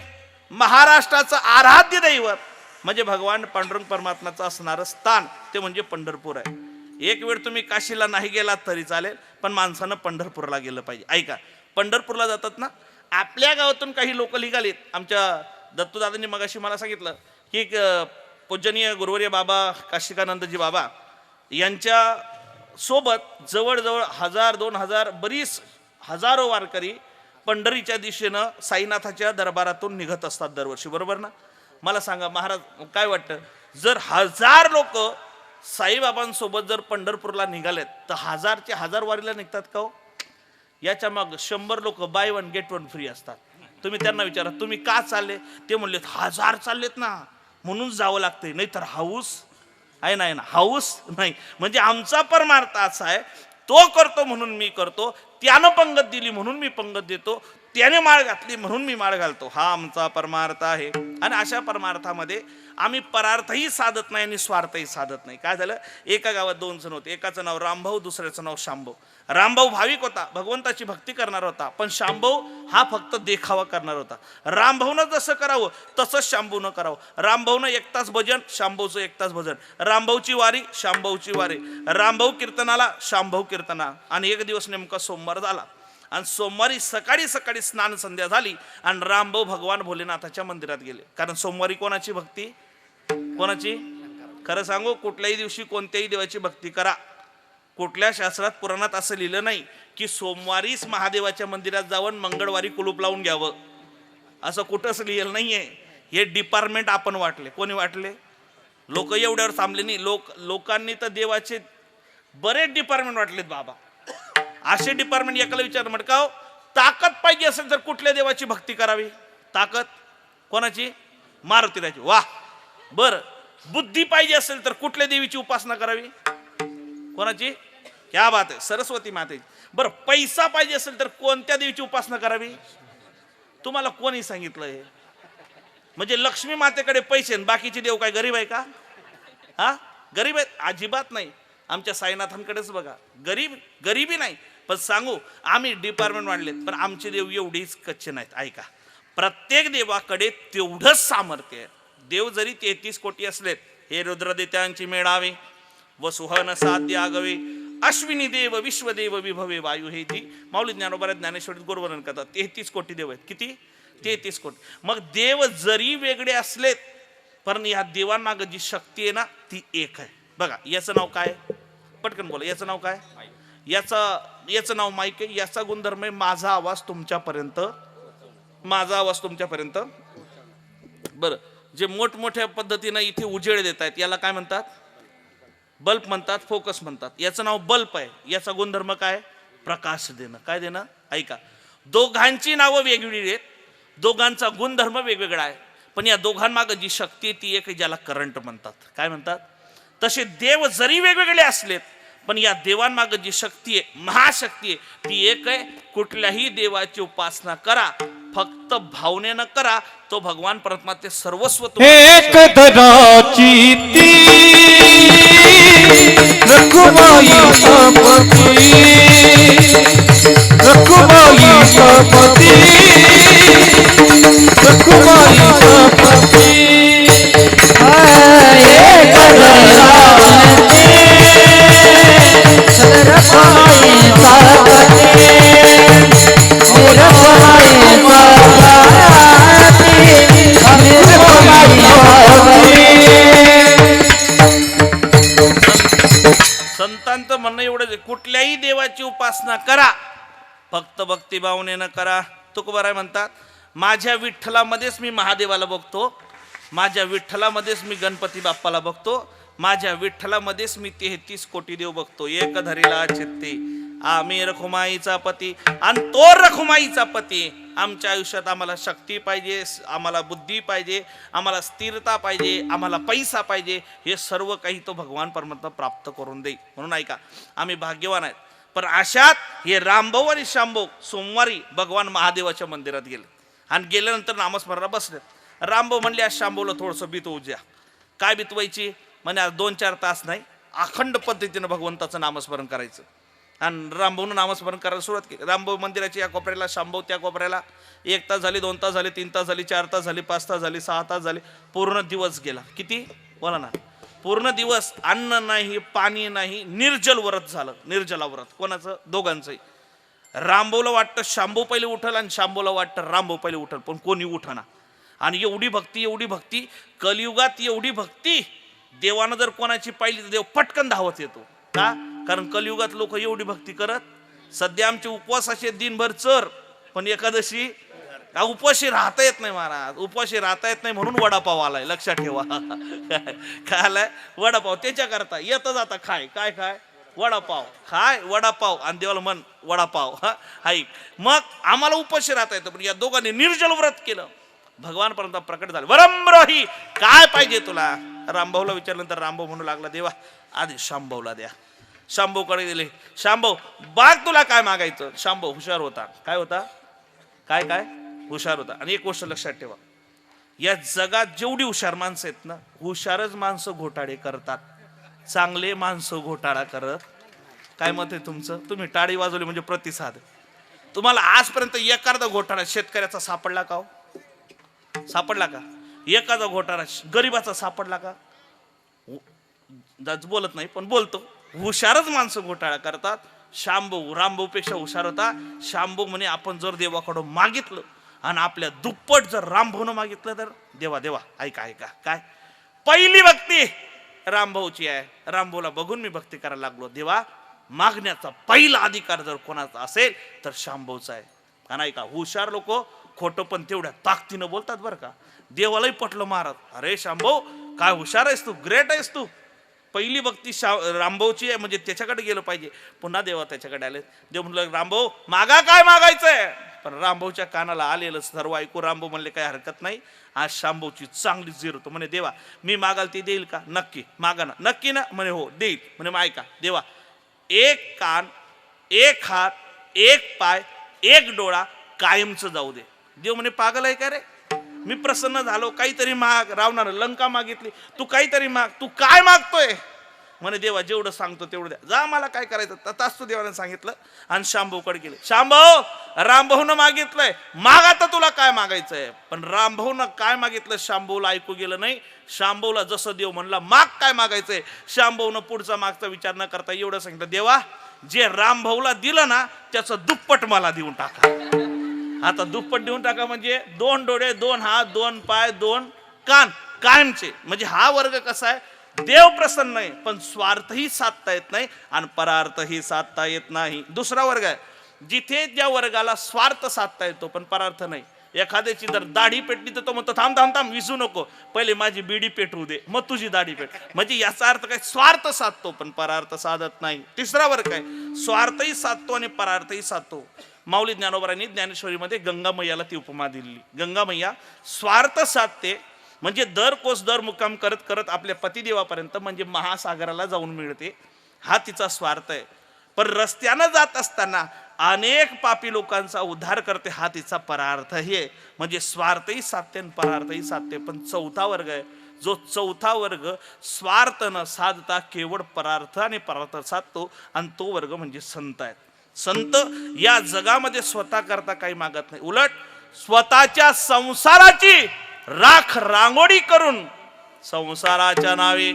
महाराष्ट्राचं आराध्य दैवत, म्हणजे भगवान पांडुरंग परमात्म्याचं असणारं स्थान, ते म्हणजे पंढरपूर आहे. एक वेळ तुम्ही काशीला नाही गेलात तरी चालेल, पण माणसानं पंढरपूरला गेलं पाहिजे. ऐका, पंढरपूरला जातात ना, आपल्या गावातून काही लोक निघालेत. आमच्या दत्तूदादांनी मगाशी मला सांगितलं की पूजनीय गुरुवर्य बाबा काशिकानंदजी बाबा यांच्या सोबत जवळजवळ 1000-2000 बरीच हजारो वारकरी पंढरीच्या दिशेनं साईनाथाच्या दरबारातून निघत असतात दरवर्षी, बरोबर ना? मला सांगा महाराज, काय वाटतं, जर 1000 लोक साईबाबांसोबत जर पंढरपूरला निघालेत तर 1000चे 1000 वारीला निघतात का हो? याच्या मग 100 लोक बाय 1 गेट 1 फ्री असतात. तुम्ही त्यांना विचारा, तुम्ही का चालले? ते म्हणलेत 1000 चाललेत ना म्हणून जावं लागतंय, नाही तर हाऊस आहे नाही ना, हाऊस नाही. म्हणजे आमचा परमार्थ असा आहे, तो करतो म्हणून मी करतो, त्यानं पंगत दिली म्हणून मी पंगत देतो, त्याने माळ घातली म्हणून मी माळ घालतो, हा आमचा परमार्थ आहे. आणि अशा परमार्थामध्ये आम्ही परार्थही साधत नाही आणि स्वार्थही साधत नाही. काय झालं, एका गावात 2 जण होते, एकाचं नाव रामभाऊ, दुसऱ्याचं नाव शांभाऊ. रामभाऊ भाविक होता, भगवंताची भक्ती करणार होता, पण शांभाऊ हा फक्त देखावा करणार होता. रामभाऊनं जसं करावं तसंच शांभाऊनं करावं. रामभाऊनं 1 तास भजन, शांभाऊचं 1 तास भजन. रामभाऊची वारी, शांभाऊची वारी. रामभाऊ कीर्तनाला, शांभाऊ कीर्तना. आणि एक दिवस नेमका सोमवार झाला आणि सोमवारी सकाळी सकाळी स्नान संध्या झाली आणि रामभाऊ भगवान भोलेनाथाच्या मंदिरात गेले. कारण सोमवारी कोणाची भक्ती? कोणाची? खरं सांगू, कुठल्याही दिवशी कोणत्याही देवाची भक्ती करा. कुठल्या शास्त्रात पुराणात असं लिहिलं नाही की सोमवारीच महादेवाच्या मंदिरात जाऊन मंगळवारी कुलूप लावून घ्यावं, असं कुठंच लिहिलं नाहीये. हे डिपार्टमेंट आपण वाटले. कोणी वाटले? लोक एवढ्यावर थांबले नाही. लोकांनी तर देवाचे बरेच डिपार्टमेंट वाटलेत बाबा. असे डिपार्टमेंट एकाला विचार म्हटकाव, ताकद पाहिजे असेल तर कुठल्या देवाची भक्ती करावी? ताकद कोणाची? मारुतीराची. वाह, बर. बुद्धी पाहिजे असेल तर कुठल्या देवीची उपासना करावी? कोणाची? क्या बात आहे, सरस्वती मातेची. बरं, पैसा पाहिजे असेल तर कोणत्या देवीची उपासना करावी? तुम्हाला कोणी सांगितलं हे? म्हणजे लक्ष्मी मातेकडे पैसे, बाकीचे देव काय गरीब आहे का? हा, गरीब आहेत? अजिबात नाही. आमच्या साईनाथांकडेच बघा, गरीबी नाही. पण सांगू, आम्ही डिपार्टमेंट वाढलेत, पण आमचे देव एवढीच कच्चे नाहीत. ऐका, प्रत्येक देवाकडे तेवढंच सामर्थ्य आहे. देव जरी 33 कोटी असलेत, हे रुद्रदित्यांची मेळावे, वसुहन साध्य आगवे, अश्विनी देव विश्वदेव विभवे वायू, हे ती माऊली ज्ञानोबा ज्ञानेश्वरीत गुरुवर्णन करतात. 33 कोटी देव आहेत. किती? 33 कोटी. मग देव जरी वेगळे असलेत, पण या देवांमागं जी शक्ती आहे ना, ती एक आहे. बघा, याचं नाव काय? पटकन बोला, याचं नाव काय? याचं नाव माईक आहे. याचा गुणधर्म आहे माझा आवाज तुमच्यापर्यंत, माझा आवाज तुमच्यापर्यंत. बरं, जे मोठमोठ्या पद्धतीनं इथे उजेड देत आहेत याला काय म्हणतात? बल्ब म्हणतात, फोकस म्हणतात. याचं नाव बल्ब आहे. याचा गुणधर्म काय? प्रकाश देणं. काय देणं? ऐका, दोघांची नावं वेगवेगळी आहेत, दोघांचा गुणधर्म वेगवेगळा आहे, पण या दोघांमागं जी शक्ती आहे ती एक आहे, ज्याला करंट म्हणतात. काय म्हणतात? तसे देव जरी वेगवेगळे असलेत, पण या देवांमागं जी शक्ती आहे, महाशक्ती आहे, ती एक आहे. कुठल्याही देवाची उपासना करा, फक्त भावनेनं करा, तो भगवान परमात्मा ते सर्वस्व एक धराची ती रखुमाई सपती, रखुमाई सपती, रखुमाई सपती. एक धराची रखुमाई सपती, संतांचं म्हणणं एवढंच आहे, कुठल्याही देवाची उपासना करा, फक्त भक्तिभावनेनं करा. तुकोबाराय म्हणतात, माझ्या विठ्ठलामध्येच मी महादेवाला बघतो, माझ्या विठ्ठलामध्येच मी गणपती बाप्पाला बघतो, माझ्या विठ्ठलामध्येच मी 33 कोटी देव बघतो. एक धरीला चित्ते आम्ही रखुमाईचा पती, आणि तो रखुमाईचा पती. आमच्या आयुष्यात आम्हाला शक्ती पाहिजे, आम्हाला बुद्धी पाहिजे, आम्हाला स्थिरता पाहिजे, आम्हाला पैसा पाहिजे, हे सर्व काही तो भगवान परमात्मा प्राप्त करून देईल. म्हणून ऐका, आम्ही भाग्यवान आहेत. पण अशात हे रामभाऊ आणि शांभाऊ सोमवारी भगवान महादेवाच्या मंदिरात गेले आणि गेल्यानंतर नामस्मरणाला बसले. रामभाऊ म्हणले आज शांभाऊला थोडंसं बितवू द्या. काय बितवायची म्हणजे आज 2-4 तास नाही, अखंड पद्धतीनं भगवंताचं नामस्मरण करायचं. आणि रामभाऊनं नामस्मरण करायला सुरुवात केली. रामभाऊ मंदिराच्या या कोपऱ्याला, शांभाऊ त्या कोपऱ्याला. 1 तास झाली, 2 तास झाले, 3 तास झाली, 4 तास झाली, 5 तास झाली, 6 तास झाले. पूर्ण दिवस गेला. किती बोला ना, पूर्ण दिवस अन्न नाही, पाणी नाही, निर्जल व्रत झालं. निर्जला व्रत कोणाचं? दोघांचंही. रामभाऊला वाटतं शांभाऊ पहिले उठल आणि शांभाऊला वाटतं रामभाऊ पहिले उठल, पण कोणी उठना. आणि एवढी भक्ती, एवढी भक्ती कलियुगात, एवढी भक्ती देवानं जर कोणाची पाहिली तर देव पटकन धावत येतो. का? कारण कलियुगात लोक एवढी भक्ती करत. सध्या आमचे उपवास असे दिनभर चर, पण एकादशी उपवाशी राहता येत नाही महाराज. उपवाशी राहता येत नाही म्हणून वडापाव आलाय, लक्षात ठेवा. काय आलाय? वडापाव. त्याच्याकरता येतं जाता खाय. काय खाय? वडापाव खाय, वडापाव. आणि देवाला मन वडापाव. ऐक, मग आम्हाला उपवाशी राहता येतं, पण या दोघांनी निर्जल व्रत केलं. भगवान पर्यंत प्रकट झाले. वरंब्रोही, काय पाहिजे तुला? रामभाऊला विचारल्यानंतर रामभाऊ म्हणू लागला, देवा आधी शांभाऊला द्या. शांभाऊकडे दिले. शांभाऊ बाग तुला काय मागायचं? शांभाऊ हुशार होता. काय होता? काय काय? हुशार होता. आणि एक गोष्ट लक्षात ठेवा, या जगात जेवढी हुशार माणसं आहेत ना, हुशारच माणसं घोटाळे करतात, चांगले माणसं घोटाळा करत. काय मत आहे तुमचं? तुम्ही टाळी वाजवली म्हणजे प्रतिसाद. तुम्हाला आजपर्यंत एखादा घोटाळा शेतकऱ्याचा सापडला का? सापडला का? एखादा घोटाळा गरीबाचा सापडला का? बोलत नाही पण बोलतो. हुशारच माणसं घोटाळा करतात. शांभाऊ रामभाऊ पेक्षा हुशार होता. शांभाऊ म्हणे आपण जर देवाकडं मागितलं आणि आपल्या दुप्पट जर रामभाऊनं मागितलं तर देवा देवा ऐका ऐका. काय? पहिली भक्ती रामभाऊची आहे. रामभाऊला बघून मी भक्ती करायला लागलो. देवा मागण्याचा पहिला अधिकार जर कोणाचा असेल तर शांभाऊचा आहे. आणि ऐका, हुशार लोक खोटं पण तेवढ्या ताकदीनं बोलतात बरं का. देवालाही पटलं महाराज, अरे शांभाऊ काय हुशार आहेस तू, ग्रेट आहेस तू. पहिली भक्ती रामभाऊची आहे म्हणजे त्याच्याकडे गेलं पाहिजे. पुन्हा देवा त्याच्याकडे आले. देव म्हणलं रामभाऊ मागा, काय मागायचंय? पण रामभाऊच्या कानाला आलेलं सर्व ऐकू रामभाऊ म्हणले काय हरकत नाही, आज शांभाऊची चांगली झीर होतो. म्हणे देवा मी मागाल ती देईल का? नक्की मागा ना. नक्की ना? म्हणे हो देईल. म्हणे मग ऐका देवा, 1 कान, 1 हात, 1 पाय, 1 डोळा कायमचं जाऊ दे. देव म्हणे पागल आहे का रे? मी प्रसन्न झालो, काहीतरी माग. रावणानं लंका मागितली, तू काहीतरी माग. तू काय मागतोय? म्हणे देवा जेवढं सांगतो तेवढं द्या. जा मला काय करायचं. तताच तो देवाने सांगितलं आणि शांभाऊकडे गेले. शांभाऊ रामभाऊनं मागितलंय, माग आता तुला काय मागायचंय. पण रामभाऊनं काय मागितलं शांभाऊला ऐकू गेलं नाही. शांभाऊला जसं देव म्हणला माग काय मागायचंय, शांभाऊनं पुढचा मागचा विचार न करता एवढं सांगितलं, देवा जे रामभाऊला दिलं ना त्याचं दुप्पट मला देऊन टाका. आता दुप्पट देऊन टाका म्हणजे 2 डोळे, 2 हात, 2 पाय, 2 कान कायमचे. म्हणजे हा वर्ग कसा आहे, देव प्रसन्न आहे पण स्वार्थही साधता येत नाही आणि परार्थही साधता येत नाही. दुसरा वर्ग आहे जिथे ज्या वर्गाला स्वार्थ साधता येतो पण परार्थ नाही. एखाद्याची जर दाढी पेटली तर तो म्हणतो थांब थांब थांब विसू नको, पहिले माझी बीडी पेटवू दे मग तुझी दाढी पेट. म्हणजे याचा अर्थ काय, स्वार्थ साधतो पण परार्थ साधत नाही. तिसरा वर्ग काय, स्वार्थही साधतो आणि परार्थही साधतो. माऊली ज्ञानोबरांनी ज्ञानेश्वरीमध्ये गंगा मैयाला ती उपमा दिली. गंगा मैया स्वार्थ साधते म्हणजे दर कोस दर मुक्काम करत करत आपल्या पतिदेवापर्यंत म्हणजे महासागराला जाऊन मिळते. हा तिचा स्वार्थ आहे. पण रस्त्यानं जात असताना अनेक पापी लोकांचा उद्धार करते, हा तिचा परार्थही आहे. म्हणजे स्वार्थही साधते आणि परार्थही साधते. पण चौथा वर्ग आहे जो चौथा वर्ग स्वार्थ न साधता केवळ परार्थ आणि परार्थ साधतो आणि तो वर्ग म्हणजे संत आहेत. संत या जगामध्ये स्वतः करता काही मागत नाही, उलट स्वतःच्या संसाराची राख रांगोळी करून संसाराच्या नावे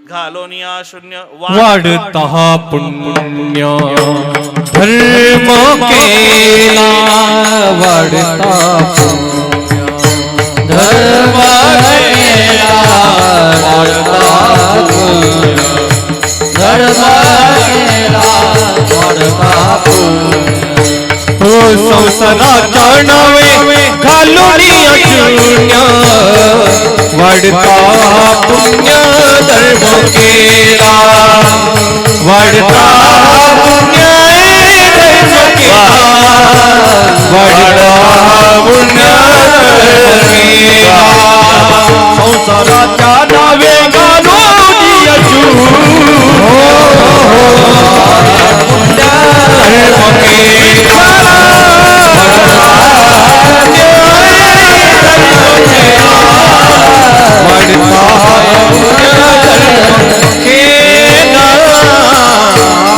घालोनिया शून्य वाढता पुण्य धर्म केला वाढता पुण्य धर्म केला वाढता पुण्य धर्म केला वाढता पुण्य. संसाराच्या नावे घाल वाढता पुण्य धर्म केला वाढता पुण्य धर्म केला वाढता पुण्य धर्म केला संसाराच्या नावे घालून यशू पुण्य धर्म केला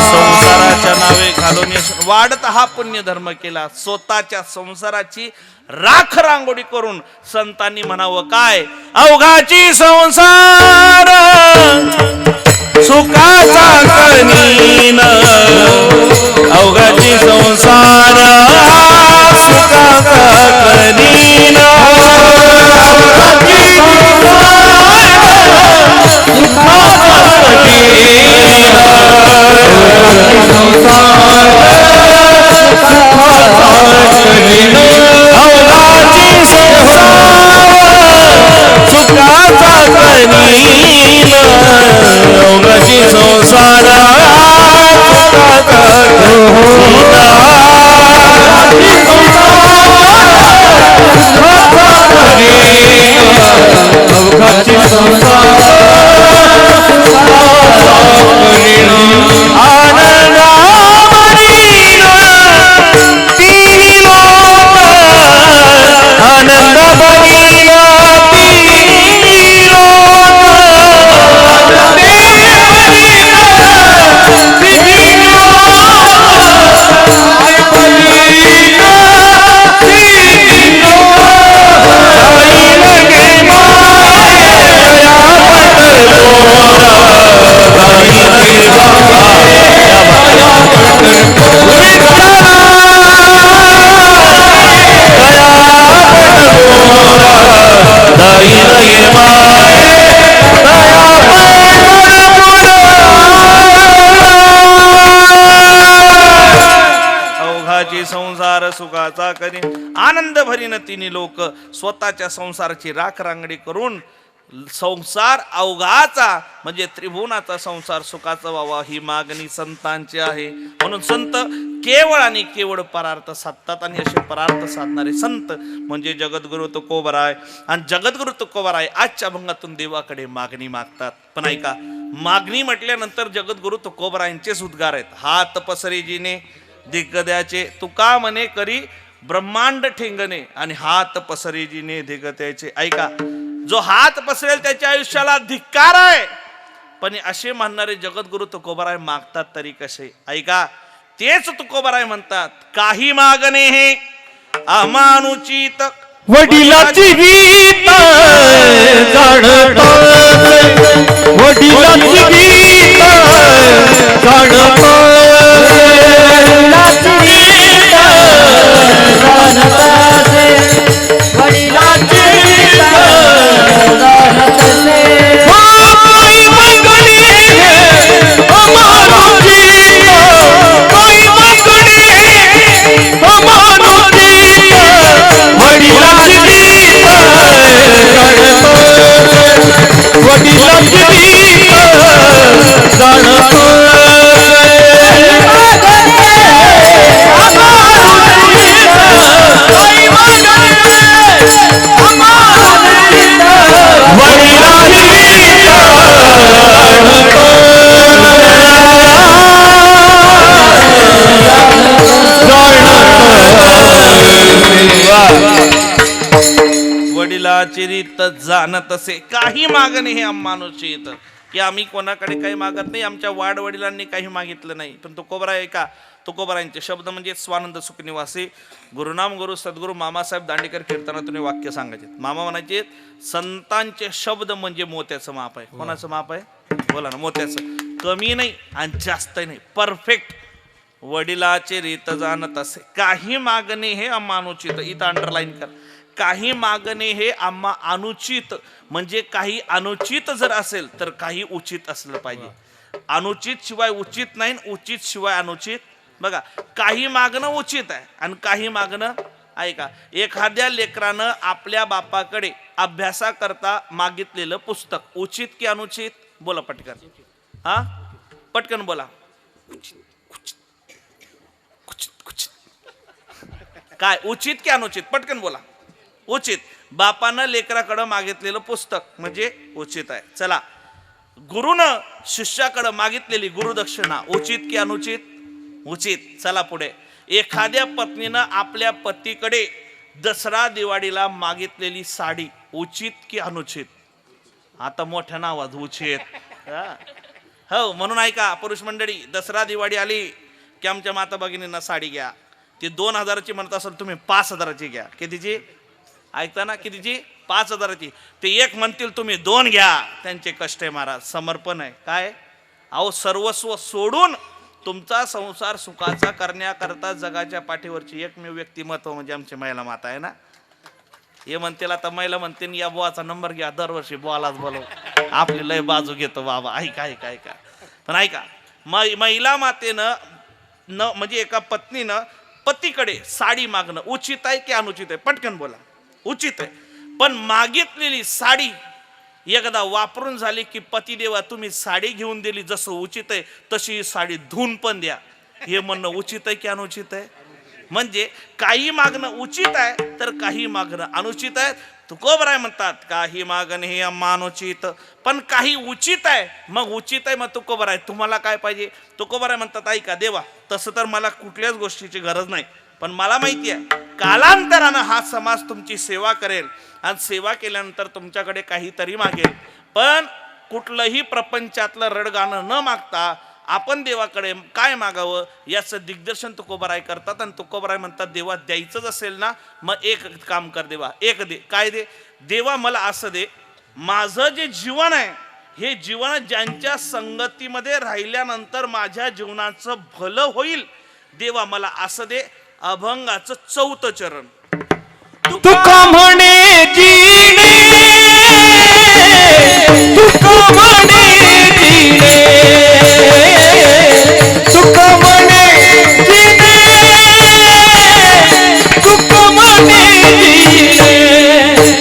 संसाराच्या नावे घालून वाढत हा पुण्य धर्म केला. स्वतःच्या संसाराची राख रांगोळी करून संतांनी म्हणावं काय, अवघाची संसार सुखाचा कनीन, अवघाची संसार सुखाचा कनीन, संसार सुखाचा करी आनंद भरीन तिन्ही लोक. स्वतःच्या संसाराची राख रांगडी करून संसार अवघाचा म्हणजे त्रिभुवनाचा संसार सुखाचा व्हावा ही मागणी संतांची आहे. म्हणून संत केवळ आणि केवळ परार्थ साधतात आणि असे परार्थ साधणारे संत म्हणजे जगद्गुरु तुकोबराय. आणि जगद्गुरु तुकोबराय आजच्या अभंगातून देवाकडे मागणी मागतात. पण ऐका, मागणी म्हटल्यानंतर जगद्गुरु तुकोबरायांचेच उद्गार आहेत. हात पसरेजीने दिग्गद्याचे तुका म्हणे करी ब्रह्मांड ठेंगणे आणि हात पसरेजीने दिग्गद्याचे. ऐका, जो हात पसरेल त्याच्या आयुष्याला धिक्कार आहे. पण असे म्हणणारे जगद्गुरु तुकोबराय मागतात तरी कसे? ऐका, तेच तुकोबराय म्हणतात, काही मागणे हे अमानुचित वडिलाची गीत जाणत वडिलाची गीत जाणत वडिलाची रीत जाणत असे. काही मागणे हे अमानुचित की आम्ही कोणाकडे काही मागत नाही, आमच्या वाड वडिलांनी काही मागितलं नाही. पण तुकोबराय ऐका, तुकोबरायांचे शब्द म्हणजे स्वानंद सुखनिवासी गुरुनाम गुरु सद्गुरु मामासाहेब दांडेकर कीर्तनातून वाक्य सांगायचे. मामा म्हणायचे, संतांचे शब्द म्हणजे मोत्याचं माप आहे. कोणाचं माप आहे? बोला ना, मोत्याचं. कमी नाही आणि जास्त नाही, परफेक्ट. वडिलाचे रीत जाणत असे. काही मागणे हे अमानुचित, इथं अंडरलाईन कर. काही मागणे हे आम्हा अनुचित म्हणजे काही अनुचित जर असेल तर काही उचित असलं पाहिजे. अनुचित शिवाय उचित नाही, उचित शिवाय अनुचित. बघा, काही मागणं उचित आहे आणि काही मागणं ऐका, एखाद्या लेकरानं आपल्या बापाकडे अभ्यासाकरता मागितलेलं पुस्तक उचित की अनुचित? बोला पटकन, हा पटकन बोला. काय उचित की अनुचित? पटकन बोला. उचित. बापानं लेकराकडं मागितलेलं पुस्तक म्हणजे उचित आहे. चला, गुरुनं शिष्याकडं मागितलेली गुरुदक्षिणा उचित की अनुचित? उचित. चला पुढे. एखाद्या पत्नीनं आपल्या पतीकडे दसरा दिवाळीला मागितलेली साडी उचित की अनुचित? आता मोठ्या नावात उचित. हो, म्हणून ऐका पुरुष मंडळी, दसरा दिवाळी आली की आमच्या माता भगिनींना साडी घ्या. ती 2000ची म्हणत असेल तुम्ही 5000ची घ्या. कितीची? ऐकता ना, कितीची? 5000ची. ते एक म्हणतील तुम्ही 2 घ्या. त्यांचे कष्ट आहे महाराज, समर्पण आहे. काय अहो, सर्वस्व सोडून तुमचा संसार सुखाचा करण्याकरता जगाच्या पाठीवरची एकमेव व्यक्तिमत्व म्हणजे आमची महिला माता आहे ना. हे म्हणतील आता महिला म्हणतील या बुवाचा नंबर घ्या, दरवर्षी बुवालाच बोलव, आपली लय बाजू घेतो बाबा. ऐका ऐका ऐका, पण ऐका, महिला मातेनं म्हणजे एका पत्नीनं पतीकडे साडी मागणं उचित आहे की अनुचित आहे? पटकन बोला. उचित आहे. पण मागितलेली साडी एकदा वापरून झाली की पतिदेवा तुम्ही साडी घेऊन दिली, जसं उचित आहे तशी साडी धुवून पण द्या, हे म्हणणं उचित आहे की अनुचित आहे? म्हणजे काही मागणं उचित आहे तर काही मागणं अनुचित आहे. तुकोबराय म्हणतात काही मागणं हे अनुचित, पण काही उचित आहे. मग उचित आहे, मग तुकोबराय तुम्हाला काय पाहिजे? तुकोबराय म्हणतात ऐका देवा, तसं तर मला कुठल्याच गोष्टीची गरज नाही, पण मला माहिती आहे कालांतरानं हा समाज तुमची सेवा करेल आणि सेवा केल्यानंतर तुमच्याकडे काहीतरी मागेल. पण कुठलंही प्रपंचातलं रडगाणं न मागता आपण देवाकडे काय मागावं याचं दिग्दर्शन तुकोबराय करतात. आणि तुकोबराय म्हणतात देवा द्यायचंच असेल ना, मग एक काम कर देवा, एक दे. काय दे? देवा मला असं दे, माझं जे जीवन आहे हे जीवन ज्यांच्या संगतीमध्ये राहिल्यानंतर माझ्या जीवनाचं भलं होईल, देवा मला असं दे. अभंगाचं 4थं चरण. तुका म्हणे जीने, तुका म्हणे जीने, तुका म्हणे जीने, तुका म्हणे जीने, तुका म्हणे जीने,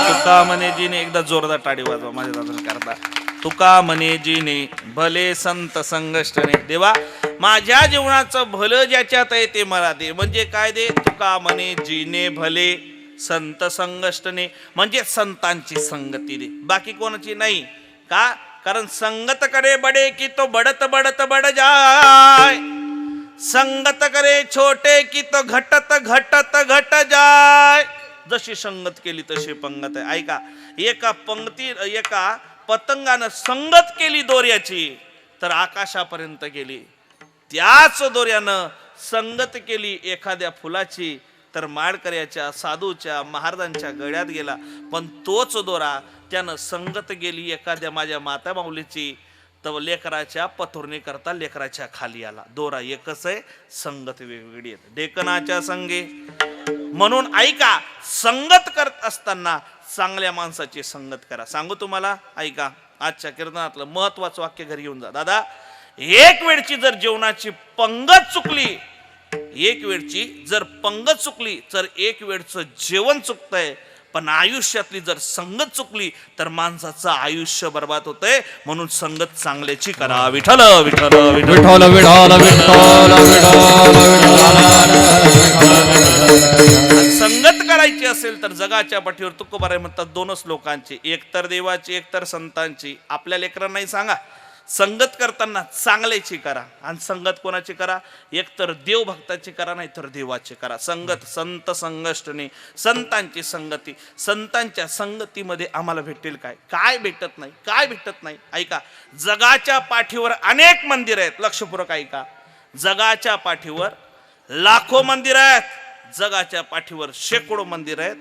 तुका म्हणे जीने, तुका जोरदार टाळी वाजवा माझ्या दादन करता. तुका म्हणे जीने भले संत संगष्टने. देवा माझ्या जीवनाचं भलं ज्याच्यात आहे ते मला दे. म्हणजे काय दे? तुका म्हणे जीने भले संत संगष्टने, म्हणजे संतांची संगती दे, बाकी कोणाची नाही. का? कारण संगत करे बडे की तो बडत बडत बड जाय, संगत करे छोटे की तो घटत घटत घट जाय. जशी संगत केली तशी पंगत आहे. ऐका, एका पतंगानं संगत केली दोऱ्याची तर आकाशापर्यंत गेली. त्याच दोऱ्यानं संगत केली एखाद्या फुलाची तर माळकऱ्याच्या, साधूच्या, महाराजांच्या गळ्यात गेला. पण तोच दोरा त्यानं संगत गेली एखाद्या माझ्या माता माऊलीची तर लेकराच्या पथुरणी करता लेकराच्या खाली आला. दोरा एकच आहे, संगत वेगवेगळी आहे. डेकनाच्या संगे. म्हणून ऐका, संगत करत असताना चांगल्या माणसाची संगत करा. सांगू तुम्हाला, ऐका, आजच्या कीर्तनातलं महत्वाचं वाक्य घरी घेऊन जा. दादा, एक वेळची जर जेवणाची पंगत चुकली, एक वेळची जर पंगत चुकली तर एक वेळचं जेवण चुकतंय. पण आयुष्यातली जर संगत चुकली तर माणसाचं आयुष्य बर्बाद होतंय. म्हणून संगत चांगल्याची करा. विठ्ठल विठ्ठल विठ्ठल विठ्ठल विठ्ठल संगत करायची असेल तर जगाच्या पाठीवर तुकोबाराय म्हणतात दोनच लोकांची, एक तर देवाची एक तर संतांची. आपल्या लेकरांनाही सांगा संगत करताना चांगल्याची करा. आणि संगत कोणाची करा? एक तर देव भक्ताची करा, नाही तर देवाची करा. संगत संत संगष्टने, संतांची संगती. संतांच्या संगतीमध्ये आम्हाला भेटेल काय? काय भेटत नाही, काय भेटत नाही. ऐका, जगाच्या पाठीवर अनेक मंदिर आहेत. लक्षपूर्वक ऐका, जगाच्या पाठीवर लाखो मंदिर आहेत, जगाच्या पाठीवर शेकडो मंदिर आहेत.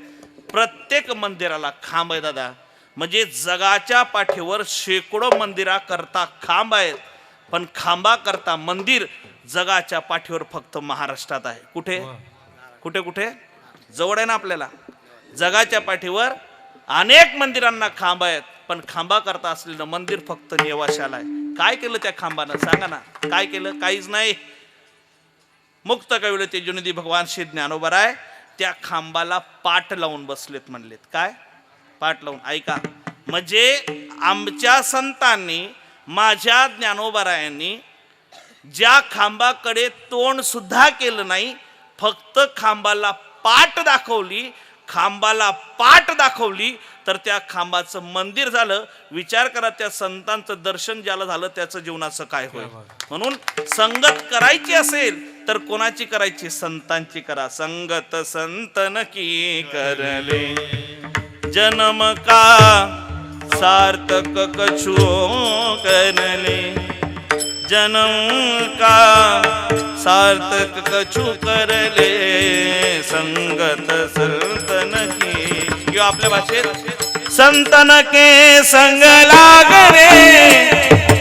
प्रत्येक मंदिराला खांब आहे दादा. म्हणजे जगाच्या पाठीवर शेकडो मंदिरा करता खांब आहेत, पण खांबा करता मंदिर जगाच्या पाठीवर फक्त महाराष्ट्रात आहे. कुठे कुठे कुठे? जवळ आहे ना आपल्याला. जगाच्या पाठीवर अनेक मंदिरांना खांब आहेत, पण खांबा करता असलेलं मंदिर फक्त नेवाशाला आहे. काय केलं त्या खांबानं? सांगा ना, काय केलं? काहीच नाही. मुक्त कविले ते जुनिदी भगवान श्री ज्ञानोबराय त्या खांबाला पाट लावून बसलेत म्हणलेत. काय पाट लावून? ऐका, म्हणजे आमच्या संतांनी, माझ्या ज्ञानोबरायांनी ज्या खांबाकडे तोंड सुद्धा केलं नाही, फक्त खांबाला पाट दाखवली, खांबाला पाट दाखवली, तर त्या खांबाचं मंदिर झालं. विचार करा, त्या संतांचं दर्शन ज्याला झालं त्याचं जीवनाचं काय होईल. म्हणून संगत करायची असेल तर कोणाची करायची? संतांची करा. संगत संतन की करले जन्म का सार्थक कछु करले, जन्म का सार्थक कछु करले, संगत संतन की. किंवा आपल्या भाषेत संतन के संग लागणे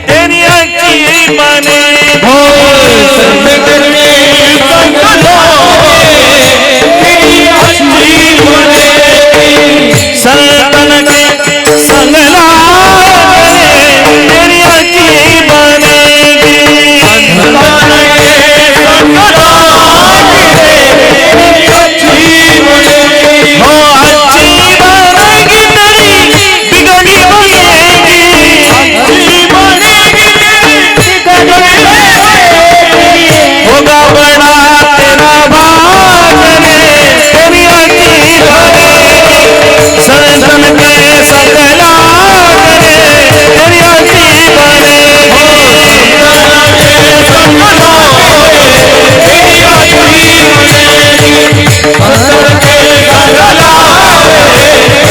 तेनियाची मने हो, संतन के संग लागणे तेनियाची मने, संतन के संग लागणे तेनियाची बनेगी, संतन के संग लागणे तेनियाची बनेगी हो, अच्छी बनेगी तेरी बिगड़ी बनेगी, अच्छी बनेगी तेरी बिगड़ी बनेगी, होगा बड़ा तेरा भाग रे तेनियाची बनेगी, संतन के संग लागणे तेनियाची बनेगी, संतन के संग लागणे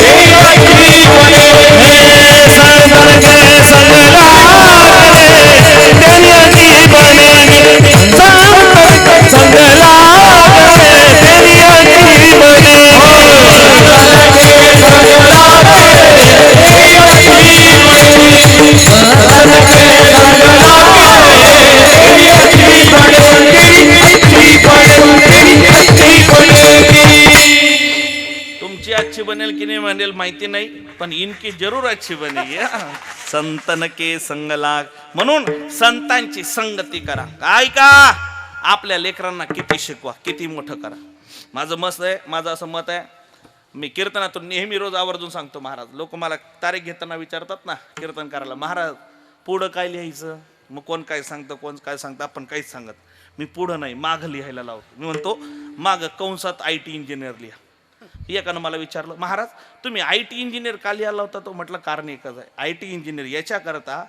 तेनियाची बनेगी, संतन के संग लागणे तेनियाची बनेगी, संतन के संग लागणे तेनियाची बनेगी, संतन के संग लागणे तेनियाची तुमची अच्छी बनेल की नाही बनेल माहिती नाही, पण इनकी जरूर अच्छी बनेगी. संतन के संग लाग. म्हणून संतांची संगती करा. काय का आपल्या लेकरांना किती शिकवा, किती मोठं करा. माझं मत आहे, माझं असं मत आहे, मी कीर्तनातून नेहमी रोज आवर्जून सांगतो. महाराज लोक मला तारीख घेताना विचारतात ना कीर्तन करायला, महाराज पुढं काय लिहायचं? मग कोण काय सांगतं, कोण काय सांगतं, आपण काहीच सांगत. मी पुढं नाही, मागं लिहायला लावतो. मी म्हणतो मागं कंसात IT इंजिनियर लिहा. एकानं मला विचारलं, महाराज तुम्ही IT इंजिनियर का लिहायला लावता? तो म्हटलं कारण एकच आहे, IT इंजिनियर याच्याकरता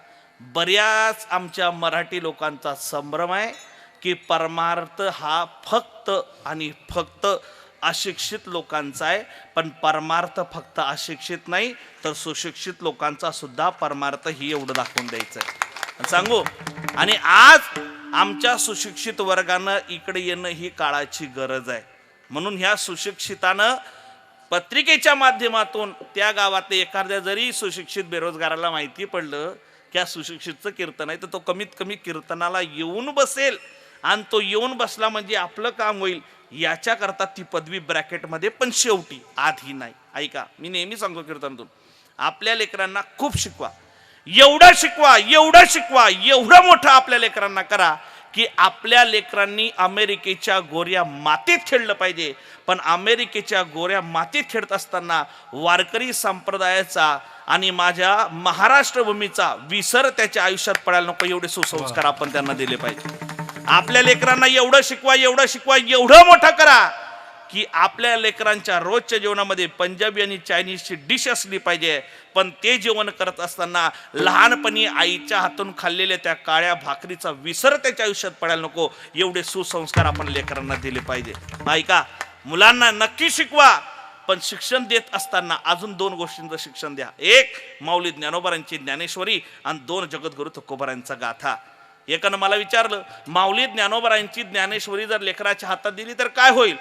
बऱ्याच आमच्या मराठी लोकांचा संभ्रम आहे की परमार्थ हा फक्त आणि फक्त अशिक्षित लोकांचा आहे. पण परमार्थ फक्त अशिक्षित नाही तर सुशिक्षित लोकांचा सुद्धा परमार्थ ही एवढं दाखवून द्यायचं आहे सांगू. आणि आज आमच्या सुशिक्षित वर्गानं इकडे येणं ही काळाची गरज आहे. म्हणून ह्या सुशिक्षितानं पत्रिकेच्या माध्यमातून त्या गावातले एखाद्या जरी सुशिक्षित बेरोजगाराला माहिती पडलं की या सुशिक्षितचं कीर्तन आहे, तर तो कमीत कमी कीर्तनाला येऊन बसेल. आणि तो येऊन बसला म्हणजे आपलं काम होईल याच्याकरता ती पदवी ब्रॅकेटमध्ये, पण शेवटी आधी नाही. ऐका, मी नेहमी सांगतो कीर्तनातून आपल्या लेकरांना खूप शिकवा, एवढं शिकवा, एवढं शिकवा, एवढं मोठं आपल्या लेकरांना करा की आपल्या लेकरांनी अमेरिकेच्या गोऱ्या मातीत खेळलं पाहिजे. पण अमेरिकेच्या गोऱ्या मातीत खेळत असताना वारकरी संप्रदायाचा आणि माझ्या महाराष्ट्र भूमीचा विसर त्याच्या आयुष्यात पडायला नको, एवढे सुसंस्कार आपण त्यांना दिले पाहिजे. आपल्या लेकरांना एवढं शिकवा, एवढं शिकवा, एवढं मोठं करा की आपल्या लेकरांच्या रोजच्या जेवणामध्ये पंजाबी आणि चायनीजची डिश असली पाहिजे. पण ते जेवण करत असताना लहानपणी आईच्या हातून खाल्लेल्या त्या काळ्या भाकरीचा विसर त्याच्या आयुष्यात पडायला नको, एवढे सुसंस्कार आपण लेकरांना दिले पाहिजे. ऐका, मुलांना नक्की शिकवा, पण शिक्षण देत असताना अजून 2 गोष्टींचं शिक्षण द्या. एक माऊली ज्ञानोबारांची ज्ञानेश्वरी आणि 2 जगद्गुरु तुकोबारांचा गाथा. एकानं मला विचारलं, माऊली ज्ञानोबारांची ज्ञानेश्वरी जर लेकराच्या हातात दिली तर काय होईल?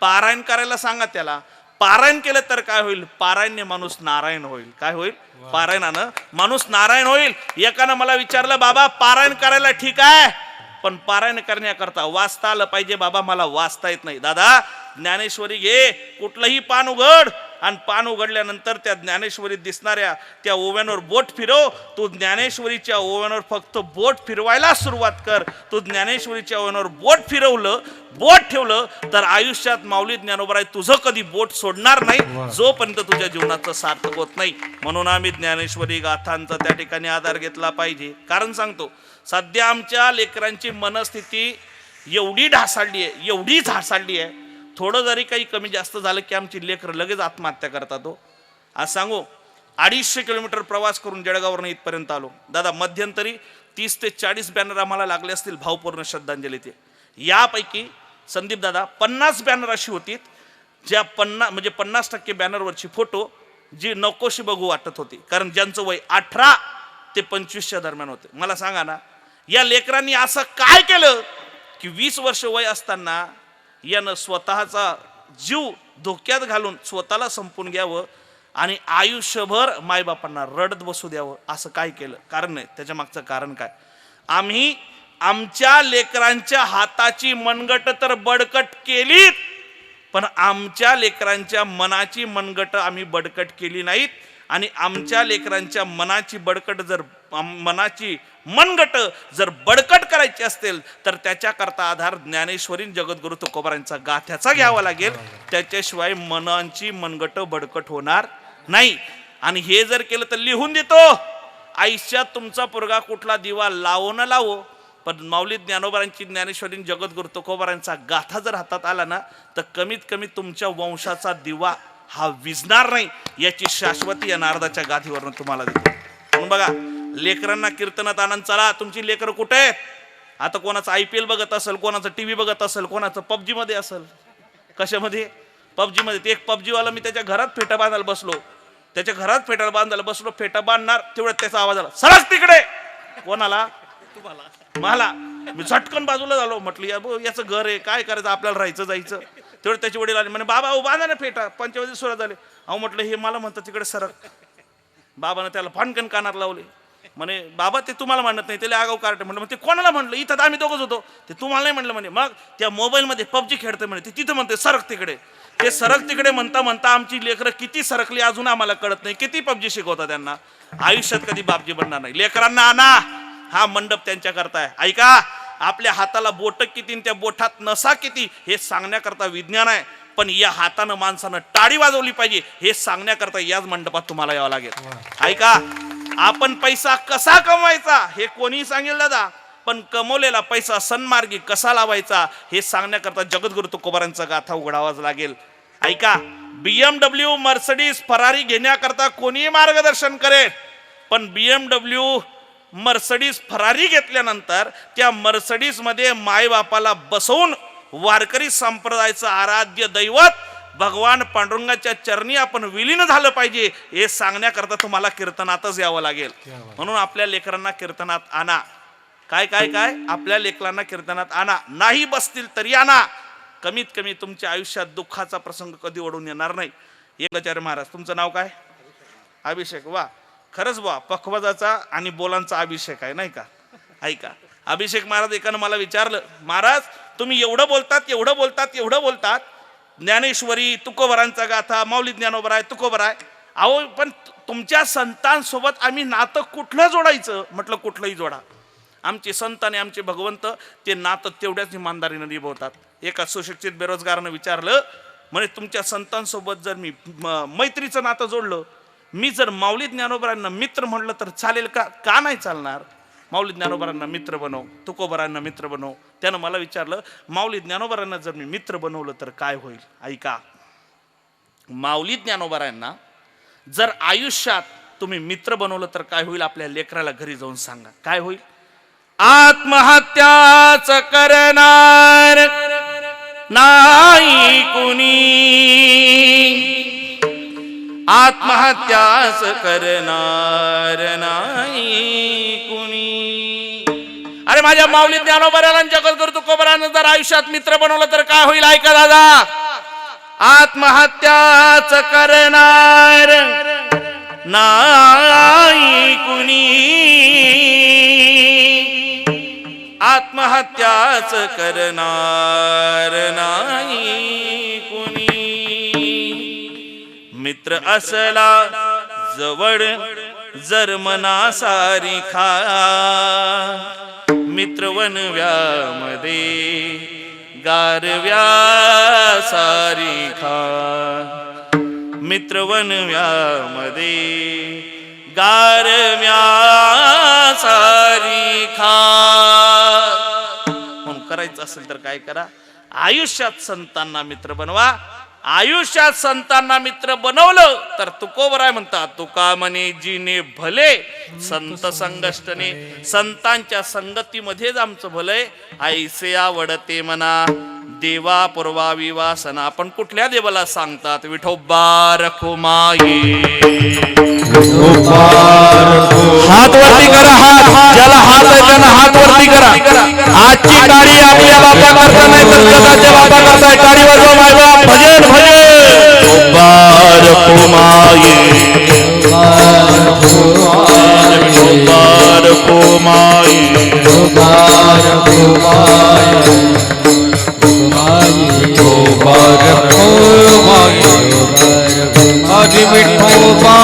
पारायण करायला सांगा त्याला. पारायण केलं तर काय होईल? पारायणने माणूस नारायण होईल. काय होईल? पारायणानं माणूस नारायण होईल. एकानं मला विचारलं, बाबा पारायण करायला ठीक आहे, पण पारायण करण्याकरता वाचता आलं पाहिजे. बाबा मला वाचता येत नाही. दादा ज्ञानेश्वरी घे, कुठलंही पान उघड आणि पान उघडल्यानंतर त्या ज्ञानेश्वरीत दिसणाऱ्या त्या ओव्यावर बोट फिरव. तू ज्ञानेश्वरीच्या ओव्यावर फक्त बोट फिरवायला सुरुवात कर. तू ज्ञानेश्वरीच्या ओव्यावर बोट फिरवलं, बोट ठेवलं तर आयुष्यात माऊली ज्ञानोबा तुझं कधी बोट सोडणार नाही, जोपर्यंत तुझ्या जीवनाचं सार्थक होत नाही. म्हणून आम्ही ज्ञानेश्वरी गाथांचा त्या ठिकाणी आधार घेतला पाहिजे. कारण सांगतो, सध्या आमच्या लेकरांची मनस्थिती एवढी ढासाळली आहे, एवढी ढासाळली आहे, थोडं जरी काही कमी जास्त झालं की आमची लेकरं लगेच आत्महत्या करतात. आज सांगू, 250 किलोमीटर प्रवास करून जळगाववरून इथपर्यंत आलो. दादा मध्यंतरी 30 ते 40 बॅनर आम्हाला लागले असतील भावपूर्ण श्रद्धांजली. ते यापैकी संदीप दादा 50 बॅनर अशी होती ज्या 50% बॅनरवरची फोटो जी नकोशी बघू वाटत होती, कारण ज्यांचं वय 18 ते 25च्या दरम्यान होते. मला सांगा ना, या लेकरांनी असं काय केलं की 20 वर्ष वय असताना यानं स्वतःचा जीव धोक्यात घालून स्वतःला संपून घ्यावं आणि आयुष्यभर मायबापांना रडत बसू द्यावं? असं काय केलं? कारण नाही, त्याच्या मागचं कारण काय? आम्ही आमच्या लेकरांच्या हाताची मनगट तर बडकट केलीत, पण आमच्या लेकरांच्या मनाची मनगट आम्ही बडकट केली नाहीत. आणि आमच्या लेकरांच्या मनाची मनगट जर बडकट करायची असेल तर त्याच्याकरता आधार ज्ञानेश्वरी जगद्गुरु तुकोबारांचा गाथ्याचा घ्यावा लागेल. त्याच्याशिवाय मनाची मनगट बडकट होणार नाही. आणि हे जर केलं तर लिहून देतो, आयुष्यात तुमचा पोरगा कुठला दिवा लावो न लावो, पण माऊली ज्ञानोबारांची ज्ञानेश्वरी जगद्गुरु तुकोबारांचा गाथा जर हातात आला ना, तर कमीत कमी तुमच्या वंशाचा दिवा हा विझणार नाही, याची शाश्वती या नारदाच्या गाथीवरून तुम्हाला देतो. म्हणून बघा, लेकरांना कीर्तनात आनंद. चला, तुमची लेकरं कुठे आहेत? आता कोणाचं IPL बघत असेल, कोणाचं TV बघत असेल, कोणाचं PUBG मध्ये असेल. कशामध्ये? PUBG मध्ये. एक PUBG वाला मी त्याच्या घरात फेटा बांधायला बसलो, फेटा बांधणार तेवढ्यात त्याचा आवाज आला, सरक तिकडे. कोणाला? तुम्हाला? मला. मी झटकन बाजूला झालो. म्हटलं याचं घर आहे, काय करायचं, आपल्याला राहायचं जायचं. तेवढं त्याचे वडील आले, म्हणे बाबा बांधा ना फेटा. पंचवदी सुरुवात झाली. अहो म्हटलं हे मला म्हणतात तिकडे सरक. बाबानं त्याला फानकन कानात लावले. म्हणे बाबा ते तुम्हाला म्हणत नाही, त्याला आगाऊ कार्ट म्हणलं. ते कोणाला म्हणलं? इथं आम्ही दोघंच होतो. ते तुम्हाला नाही म्हणलं म्हणे. मग त्या मोबाईलमध्ये PUBG खेळते म्हणे, ते तिथं म्हणते सरक तिकडे. ते सरक तिकडे म्हणता म्हणता आमची लेकरं किती सरकली अजून आम्हाला कळत नाही. किती PUBG शिकवता त्यांना. आयुष्यात कधी बापजी बनणार नाही. लेकरांना आणा, हा मंडप त्यांच्या करता आहे. ऐका, आपल्या हाताला बोट किती, त्या बोटात नसा किती हे सांगण्याकरता विज्ञान आहे, पण या हातानं माणसानं टाळी वाजवली पाहिजे हे सांगण्याकरता याच मंडपात तुम्हाला यावं लागेल. ऐका, आपण पैसा कसा कमवायचा हे कोणी सांगेल दादा, पण कमवलेला पैसा सन्मार्गी कसा लावायचा हे सांगण्याकरता जगद्गुरु तुकोबारांचा गाथा उघडावाच लागेल. ऐका, BMW, मर्सिडीज, फरारी घेण्याकरता कोणी मार्गदर्शन करेल, पण BMW, मर्सिडीज, फरारी घेतल्यानंतर त्या मर्सिडीज मध्ये मायबापाला बसवून वारकरी संप्रदायाचं आराध्य दैवत भगवान पांडुरंगाच्या चरणी आपण विलीन झालं पाहिजे हे सांगण्याकरता तुम्हाला कीर्तनातच यावं लागेल. म्हणून आपल्या लेकरांना कीर्तनात आणा. काय काय काय आपल्या लेकरांना कीर्तनात आणा. नाही बसतील तरी आणा. कमीत कमी तुमच्या आयुष्यात दुःखाचा प्रसंग कधी ओढून येणार नाही. एकलाचार्य महाराज, तुमचं नाव काय? अभिषेक. वा, खरंच बा, पखवाजाचा आणि बोलांचा अभिषेक आहे नाही का? ऐका, अभिषेक महाराज एकानं मला विचारलं, महाराज तुम्ही एवढं बोलतात, ज्ञानेश्वरी, तुकोबारांचा गाथा, माऊली ज्ञानोबा आहे, तुकोबा आहे, अहो पण तुमच्या संतांसोबत आम्ही नातं कुठलं जोडायचं? म्हटलं कुठलंही जोडा. आमचे संत आणि आमचे भगवंत ते नातं तेवढ्याच इमानदारीनं निभवतात. एका सुशिक्षित बेरोजगारानं विचारलं, म्हणे तुमच्या संतांसोबत जर मी मैत्रीचं नातं जोडलं, मी जर माऊली ज्ञानोबरांना मित्र म्हणलं तर चालेल का? का नाही चालणार? माऊली ज्ञानोबरांना मित्र बनव, तुकोबरांना मित्र बनव. त्यानं मला विचारलं, माऊली ज्ञानोबरांना जर मी मित्र बनवलं तर काय होईल? ऐका, माऊली ज्ञानोबरांना जर आयुष्यात तुम्ही मित्र बनवलं तर काय होईल? आपल्या लेकराला घरी जाऊन सांगा. काय होईल? आत्महत्याच करणार नाही कुणी, आत्महत्याच करणार नाही कुणी. अरे माझ्या माऊली ज्ञानोबराला जगद्गुरु तुकोबरानं जर आयुष्यात मित्र बनवलं तर काय होईल? ऐका दादा, आत्महत्याच करणार नाही कुणी, आत्महत्याच करणार नाही कुणी. मित्र असला जवळ जर मना सारिखा, मित्र वनव्यामध्ये गारव्या सारिखा, मित्र वनव्यामध्ये गारव्या सारिखा. म्हणून करायचं असेल तर काय करा? आयुष्यात संतांना मित्र बनवा. आयुष्यात संतांना मित्र बनवलं तर तुकोबराय म्हणतात, तुका म्हणे जीने भले संत संगष्टने. संतांच्या संगतीमध्येच आमचं भलंय. ऐसे आवडते मना देवा पूर्वावी वासना. आपण कुठल्या देवाला सांगतात? विठोबा रखुमाई. हात वरती करा. हात ज्याला हात आहे त्यांना हात वरती करा. आजची काळी आपल्या बापा करता नाही तर जगाच्या बापा करताय. काळी वाजवा माय बाप. भजन भजन. बार कुमाई, बार कुमाई, बार कुमाई, आदि विठोबा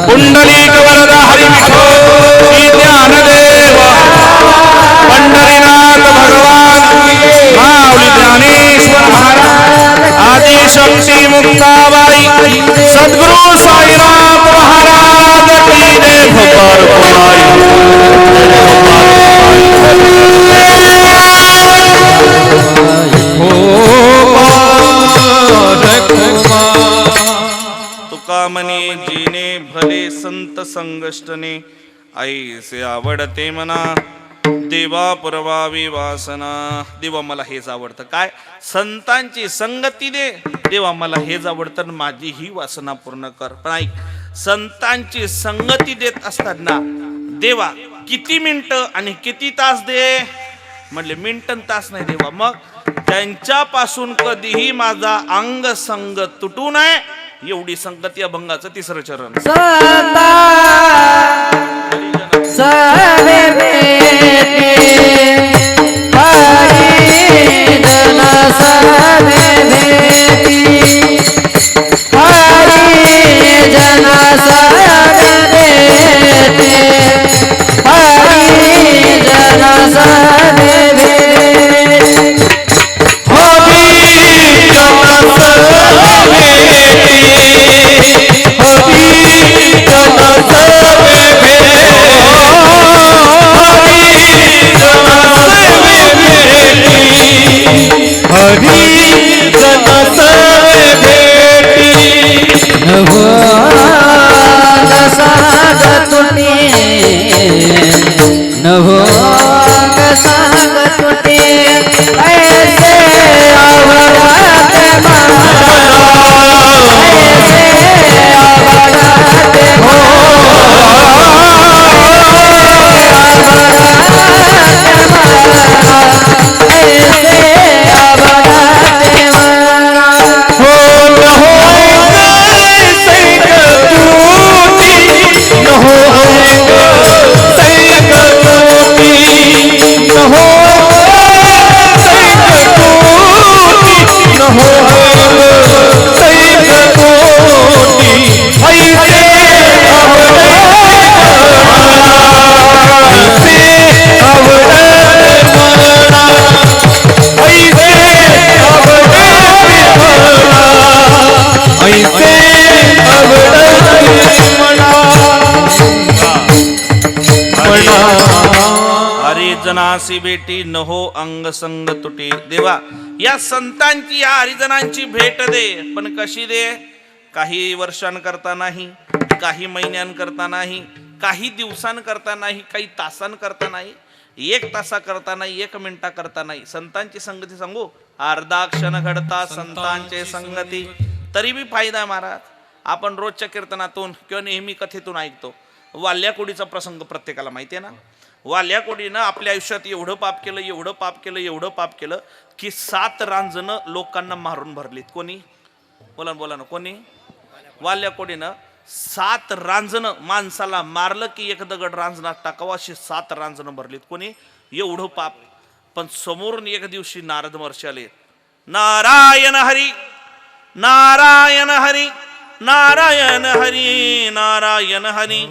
पुंडलीक वरद हरि विठो ज्ञानदेव पंढरीनाथ भगवान माऊली ज्ञानेश्वर महाराज आदि शक्ती मुक्ताबाई सद्गुरु साईनाथ महाराज की जय. भोपाल तुका म्हणे जीने भले संत संगष्टने. ऐसे आवडते मना देवा पुरवावी वासना. देवा मला हेच आवडतं. काय? संतांची संगती दे. देवा मला हेच आवडतं, माझी ही वासना पूर्ण कर. पण ऐक, संतांची संगती देत असताना देवा किती मिनिटं आणि किती तास दे म्हटले? मिनिटं तास नाही देवा. मग त्यांच्यापासून कधीही माझा अंग संग तुटू नये एवढी संगती अभंगाचं तिसरं चरण. हरी जनासी भेटी नहो अंग संग तुटे. देवा या संतांची या हरिजनांची भेट दे, पण कशी दे? काही वर्षांकरता नाही, काही महिन्यांकरता नाही, काही दिवसांकरता नाही, काही तासांकरता नाही, 1 तासाकरता नाही, 1 मिनिटाकरता नाही. संतांची संगती सांगू, अर्धा क्षण घडता संतांचे संगती तरी बी फायदा आहे महाराज. आपण रोजच्या कीर्तनातून किंवा नेहमी कथेतून ऐकतो, वाल्याकोडीचा प्रसंग प्रत्येकाला माहिती आहे ना. वाल्याकोडीनं आपल्या आयुष्यात एवढं पाप केलं, एवढं पाप केलं, एवढं पाप केलं की 7 रांजणं लोकांना मारून भरलीत. कोणी? बोला बोला ना, कोणी? वाल्याकोडीनं 7 रांजणं माणसाला मारलं की 1 दगड रांजणात टाकावं अशी 7 रांजणं भरलीत. कोणी? एवढं पाप. पण समोरून एक दिवशी नारद महर्षी आले. नारायण हरी नारायण हरी नारायण हरी नारायण हरी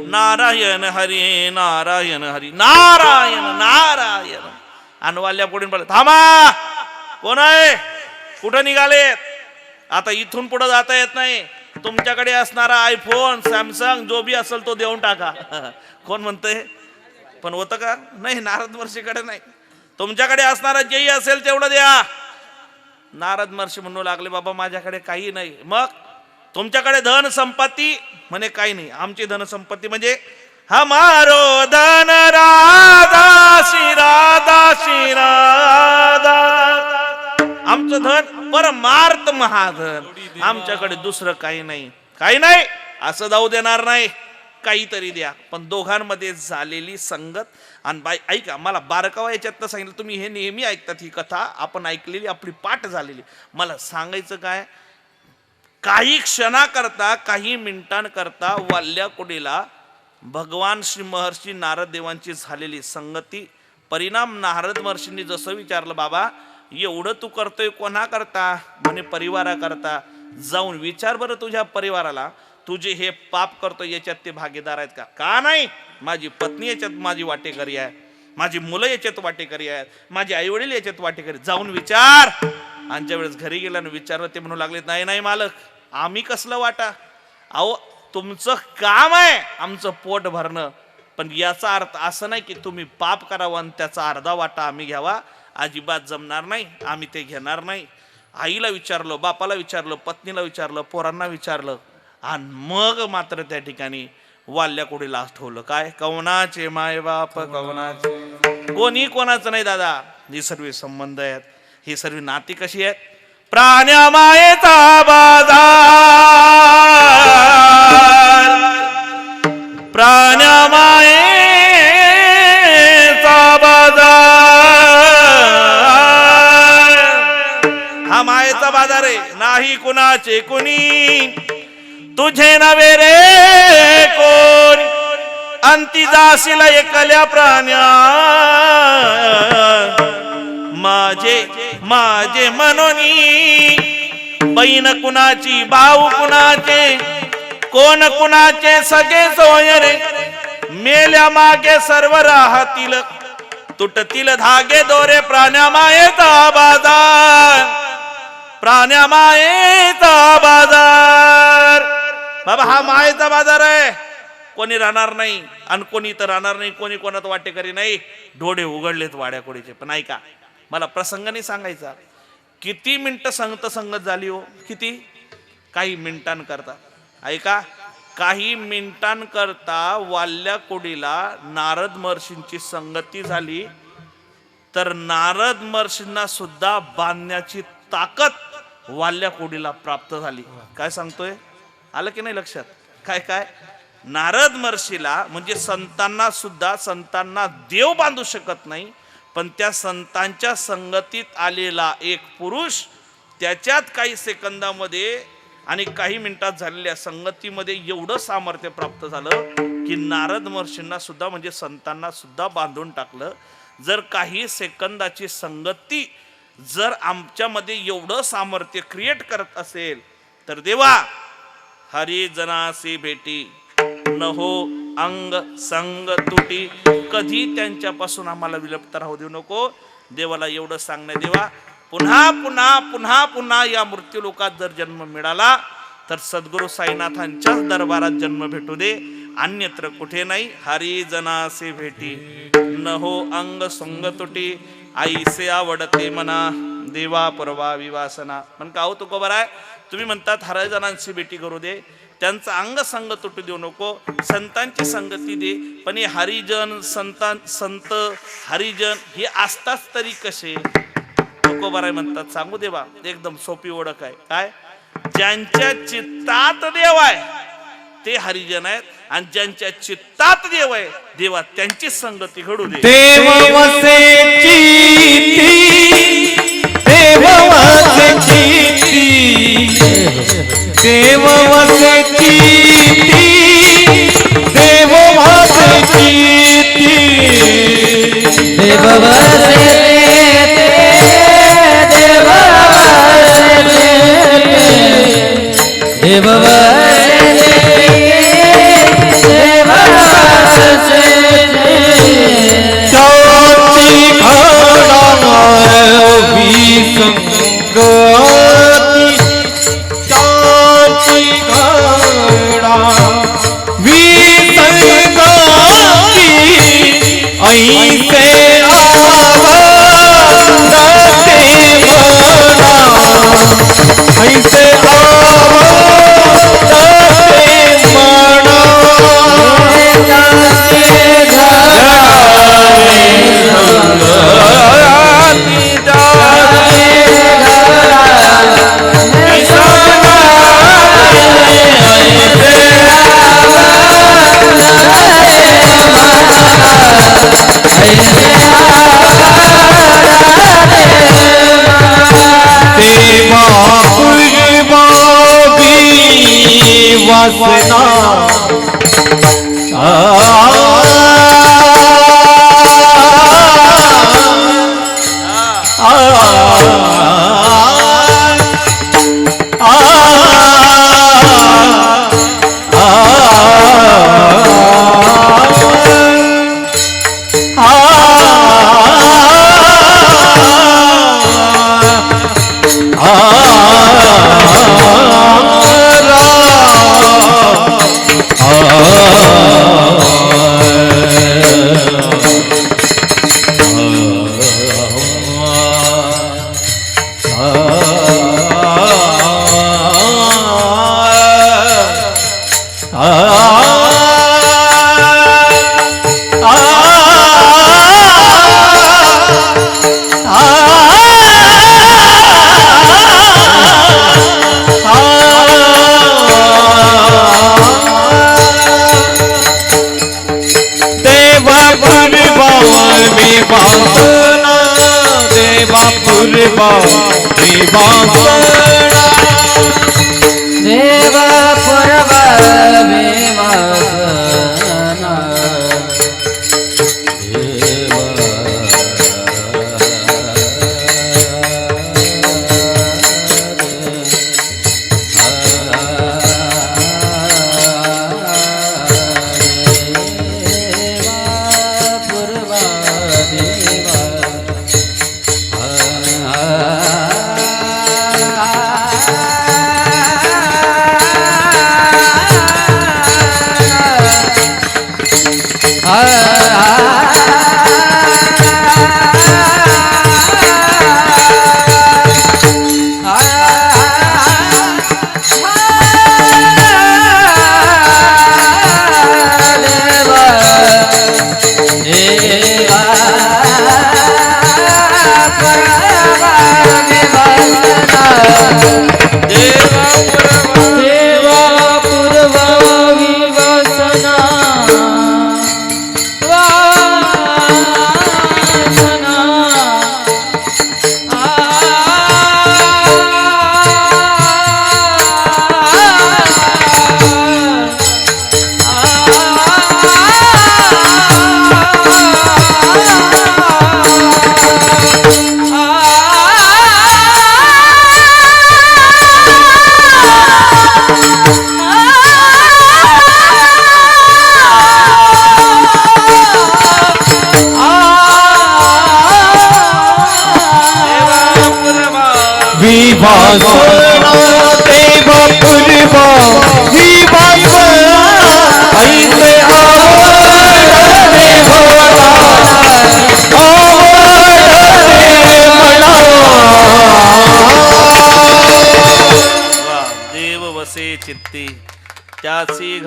नारायण हरी नारायण हरी नारायण नारायण. आणि वाल्याकोडीनं बोलले, थांबा, कोण आहे? कुठं निघालेत? आता इथून पुढे जाता येत नाही. तुमच्याकडे असणारा आयफोन सॅमसंग जो बी असेल तो देऊन टाका. कोण म्हणतंय? पण होतं का? नाही, नारद महर्षीकडे नाही. तुमच्याकडे असणारा जेही असेल तेवढं द्या. नारद महर्षी म्हणू लागले, बाबा माझ्याकडे काही नाही. मग तुमच्याकडे धन संपत्ती? म्हणे काही नाही. आमची धन संपत्ती म्हणजे हमारो धन राधा श्री राधा. आमचं धन परमार्थ महाधन. आमच्याकडे दुसरं काही नाही. काही नाही असं जाऊ देणार नाही, काहीतरी द्या. पण दोघांमध्ये झालेली संगत. आणि बाई ऐका, मला बारकावा याच्यातनं सांगितलं, तुम्ही हे नेहमी ऐकतात ही कथा, आपण ऐकलेली, आपली पाठ झालेली. मला सांगायचं काय, काही क्षणाकरता, काही मिनिटांकरता वाल्याकोडीला भगवान श्री महर्षी नारद देवांची झालेली संगती. परिणाम नारद महर्षींनी जसं विचारलं, बाबा एवढं तू करतोय कोणा करता? म्हणे परिवाराकरता. जाऊन विचार बरं तुझ्या परिवाराला, तुझे हे पाप करतो याच्यात ते भागीदार आहेत का? का नाही? माझी पत्नी याच्यात माझी वाटेकरी आहे, माझी मुलं याच्यात वाटेकरी आहेत, माझे आई वडील याच्यात वाटेकरी. जाऊन विचार. आणि ज्या वेळेस घरी गेल्यानं विचारलं, ते म्हणू लागले, नाही नाही मालक, आम्ही कसलं वाटा? अहो तुमचं काम आहे आमचं पोट भरणं, पण याचा अर्थ असं नाही की तुम्ही पाप करावं आणि त्याचा अर्धा वाटा आम्ही घ्यावा. अजिबात जमणार नाही, आम्ही ते घेणार नाही. आईला विचारलं, बापाला विचारलं, पत्नीला विचारलं, पोरांना विचारलं, आणि मग मात्र त्या ठिकाणी वाल्याकोडीला आठवलं. काय? कवनाचे माय बाप कवनाचे. कोणी कोणाचं नाही दादा. ही सर्व संबंध आहेत, ही सर्व नाती कशी आहेत? प्राण्या मायेचा बाजार, प्राण्या मायेचा बाजार. हा मायेचा बाजार आहे, नाही कुणाचे कुणी. तुझे नवे रे कोण, अंती जाशील एकल्या प्राण्या. माझे माझे मनोनी, बहीण कुणाची, भाऊ कुणाचे, कोण कुणाचे सगळे सोय रे. मेल्या मागे सर्व राहतील, तुटतील धागे दोरे. प्राण्या मायेचा बाजार, प्राण्या मायेचा बाजार. बाबा हा मायेचा बाजार आहे. कोणी राहणार नाही आणि कोणी तर राहणार नाही, कोणी कोणात वाटेकरी नाही. डोळे उघडलेत वाड्याकोडीचे. पण ऐका, मला प्रसंग नाही सांगायचा. किती मिनिटं संगत झाली हो, किती? काही मिनिटांकरता. ऐका, काही मिनिटांकरता वाल्याकोडीला नारद महर्षींची संगती झाली, तर नारद महर्षींना सुद्धा बांधण्याची ताकद वाल्याकोडीला प्राप्त झाली. काय सांगतोय? आलं की नाही लक्षात? काय काय? नारद महर्षीला म्हणजे संतांना सुद्धा, संतांना देव बांधू शकत नाही, पण त्या संतांच्या संगतीत आलेला एक पुरुष, त्याच्यात काही सेकंदामध्ये आणि काही मिनिटात झालेल्या संगतीमध्ये एवढं सामर्थ्य प्राप्त झालं की नारद महर्षींना सुद्धा म्हणजे संतांना सुद्धा बांधून टाकलं. जर काही सेकंदाची संगती जर आमच्यामध्ये एवढं सामर्थ्य क्रिएट करत असेल, तर देवा हरी जनासी भेटी नहो अंग संग तुटी. कधी त्यांच्यापासून आम्हाला विलुप्त राहू देऊ नको. देवाला एवढं सांगणं, देवा पुन्हा पुन्हा पुन्हा पुन्हा या मृत्यूलोकात जर जन्म मिळाला तर सद्गुरू साईनाथांच्याच दरबारात जन्म भेटू दे. अन्यत्र कुठे नाही. हरी जनासे भेटी न हो अंग संग तुटी, आईसे आवडते मना देवा परवा विवासना. म्हण का हो तुकोबर आहे, तुम्ही म्हणतात हरिजनांची भेटी करू दे, त्यांचं अंग संग तुटू देऊ नको, संतांची संगती दे. पण हे हरिजन संत हरिजन हे असतात तरी कसे. तुकोबर आहे म्हणतात सांगू दे बा, एकदम सोपी ओळख आहे. काय, ज्यांच्या चित्तात देव आहे ते हरिजन आहेत, आणि ज्यांच्या चित्तात देव आहे देवा त्यांची संगती घडू दे. देव वसे चित्ती, देव वसे चित्ती, देव वसे चित्ती, देव वसे चित्ती, देव वसे देव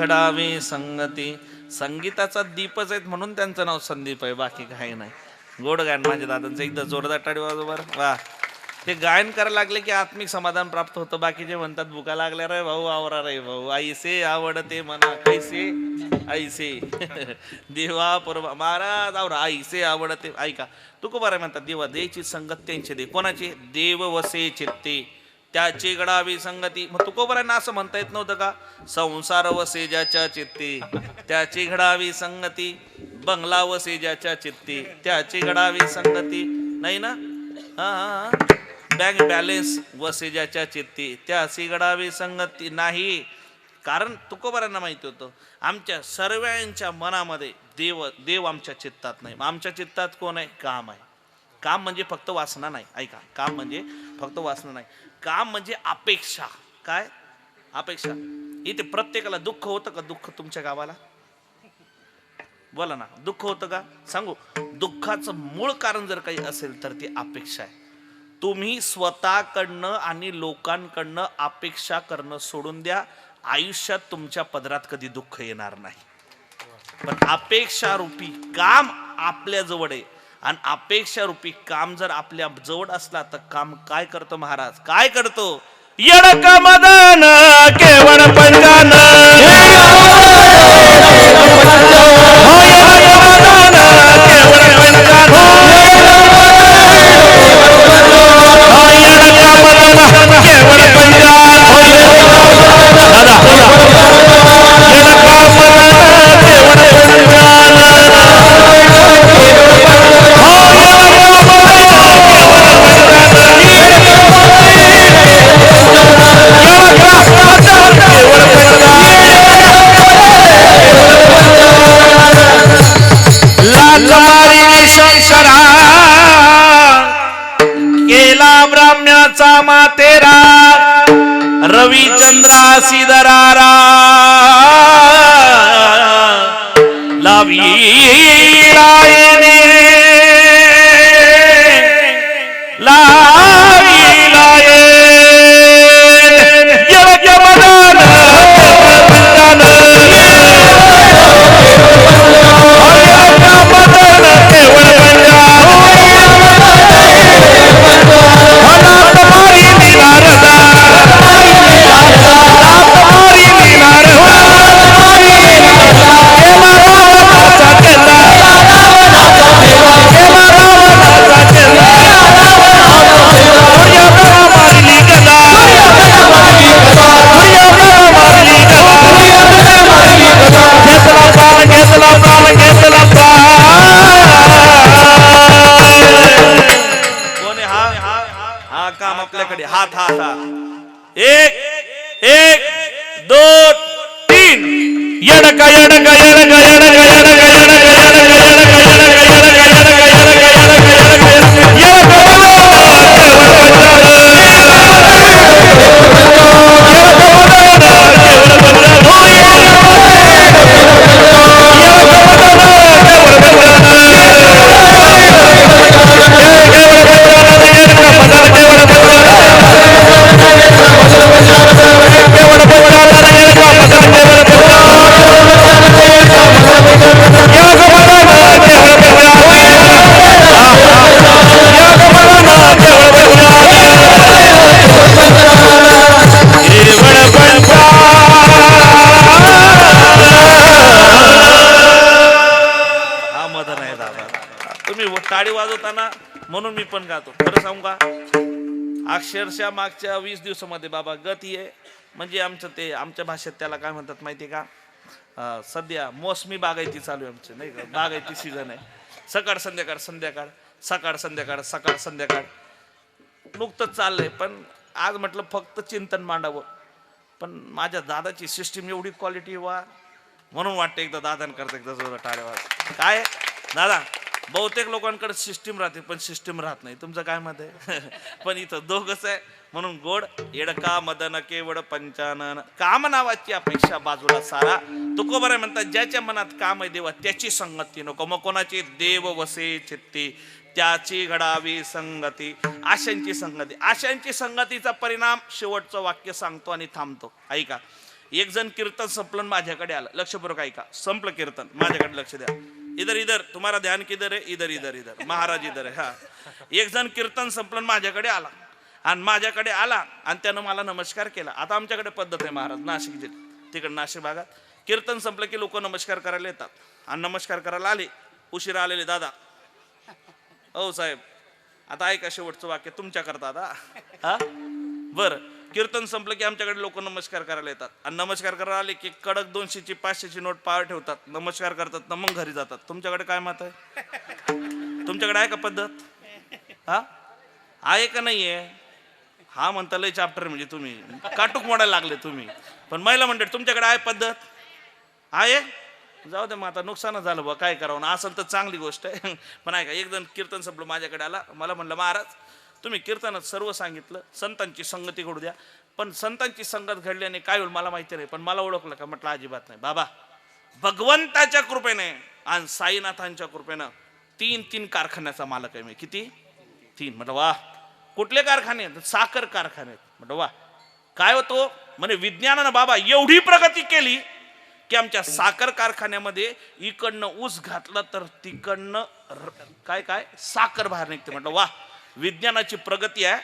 घडावी संगती. संगीताचा दीपच आहेत म्हणून त्यांचं नाव संदीप आहे, बाकी काही नाही. गोड गायन माझ्या दादांचं, एकदा जोरदार टाळी वाजवा. वा, ते गायन करायला लागले की आत्मिक समाधान प्राप्त होतं. बाकीचे म्हणतात भुका लागल्या रे भाऊ, आवरा रे भाऊ, आईसे आवडते मना कैसे ऐसे देवा परवा महाराज आवरा आईसे आवडते. ऐका तुकोबाराय म्हणतात, देवा देची संगत त्यांचे दे. कोणाची? देव वसे चित्ते त्याची घडावी संगती. मग तुकोबारांना असं म्हणता येत नव्हतं का, संसार वसे ज्याच्या चित्ते त्याची घडावी संगती, बंगला वसे ज्याच्या चित्ते त्याची घडावी संगती. नाही ना? हा, बँक बॅलेन्स वसे ज्याच्या चित्ती त्याची घडावी संगती नाही. कारण तुकोबारांना माहिती होतं आमच्या सर्वांच्या मनामध्ये देव आमच्या चित्तात नाही. आमच्या चित्तात कोण आहे? काम आहे. काम म्हणजे फक्त वासना नाही. ऐका, काम म्हणजे फक्त वासना नाही, काम म्हणजे अपेक्षा. काय अपेक्षा? इथे प्रत्येकाला दुःख होतं का? दुःख तुमच्या गावाला बोला ना, दुःख होतं का? सांगू, दुःखाचं मूळ कारण जर काही असेल तर ती अपेक्षा आहे. तुम्ही स्वतःकडनं आणि लोकांकडनं अपेक्षा करणं सोडून द्या, आयुष्यात तुमच्या पदरात कधी दुःख येणार नाही. पण अपेक्षा रूपी काम आपल्या जवळ आहे, आणि अपेक्षा रूपी काम जर आपल्या जवळ असला तर काम काय करतो महाराज? काय करतो? येडक मदन केवळ पंचान, ब्राह्म्याचा मातेरा रविचंद्रा सिदरारा लावी लायने लावी लाये योग्य मदन पंचान केवळ हात हात हात, एक एक दोन तीन. येडका येडका येडका येडका येडका टाळी वाजवताना म्हणून मी पण गातो. खरं सांगू का, अक्षरशः मागच्या 20 दिवसामध्ये बाबा गती आहे. म्हणजे आमचं ते आमच्या भाषेत त्याला काय म्हणतात माहिती का, सध्या मोसमी बागायती चालू आहे आमची, नाही का, बागायती सीझन आहे. सकाळ संध्याकाळ संध्याकाळ सकाळ संध्याकाळ सकाळ संध्याकाळ नुकतंच चाललंय. पण आज म्हटलं फक्त चिंतन मांडावं. पण माझ्या दादाची सिस्टीम एवढी क्वालिटी वा, म्हणून वाटतं एकदा दादांकरता एकदा जोरात टाळ्या वाजवा. काय दादा, बहुतेक लोकांकडे सिस्टीम राहते पण सिस्टीम राहत नाही. तुमचं काय मत आहे? पण इथं दोघच आहे म्हणून गोड. येडका मदन केवळ पंचानन, काम नावाची अपेक्षा बाजूला सारा. तुकोबाराय म्हणतात, ज्याच्या मनात काम आहे देवा त्याची संगती नको. मग कोणाची? देव वसे चित्ती त्याची घडावी संगती. आशांची संगती. आशांची संगतीचा परिणाम शेवटचं वाक्य सांगतो आणि थांबतो. ऐका, एक जण कीर्तन संपलं आणि माझ्याकडे आलं, लक्षपूर्वक ऐका, संपलं कीर्तन, माझ्याकडे लक्ष द्या, इधर इधर, तुम्हारा ध्यान किधर है, इधर इधर इधर, महाराज इधर है, हा. एक जण कीर्तन संपलं आणि माझ्याकडे आला आणि त्यानं मला नमस्कार केला. आता आमच्याकडे पद्धत आहे महाराज, नाशिक जिल्ह्यात तिकडे नाशिक भागात कीर्तन संपलं की लोक नमस्कार करायला येतात, आणि नमस्कार करायला आले, उशिरा आलेले दादा, हो साहेब, आता ऐका शेवटचं वाक्य तुमच्या करता आता, हा बरं. कीर्तन संपलं की आमच्याकडे लोक नमस्कार करायला येतात, आणि नमस्कार करायला आले की कडक 200ची 500ची नोट पावर ठेवतात, नमस्कार करतात ना मग घरी जातात. तुमच्याकडे काय मत आहे? तुमच्याकडे आहे का पद्धत? हा आहे का नाहीये? हा म्हणता लय चॅप्टर, म्हणजे तुम्ही काटूक मोडायला लागले तुम्ही. पण महिला मंडळ तुमच्याकडे आहे पद्धत? आहे? जाऊ दे मग, आता नुकसानच झालं बा, काय करावं ना, असेल तर चांगली गोष्ट आहे. पण ऐका, एक जण कीर्तन संपलं माझ्याकडे आला, मला म्हणलं महाराज तुम्ही कीर्तनात सर्व सांगितलं, संतांची संगती घडू द्या, पण संतांची संगत घडल्याने काय होईल मला माहिती नाही, पण मला ओळखलं का? म्हटलं अजिबात नाही बाबा, भगवंताच्या कृपेने आणि साईनाथांच्या कृपेनं 3 कारखान्याचा मालक आहे मी. किती? 3. म्हटलं वा, कुठले कारखाने? साखर कारखाने. म्हटलं वा, काय होतो म्हणे, विज्ञानानं बाबा एवढी प्रगती केली की आमच्या साखर कारखान्यामध्ये इकडनं ऊस घातला तर तिकडनं काय साखर बाहेर निघते. म्हटलं वा, विज्ञानाची प्रगती आहे.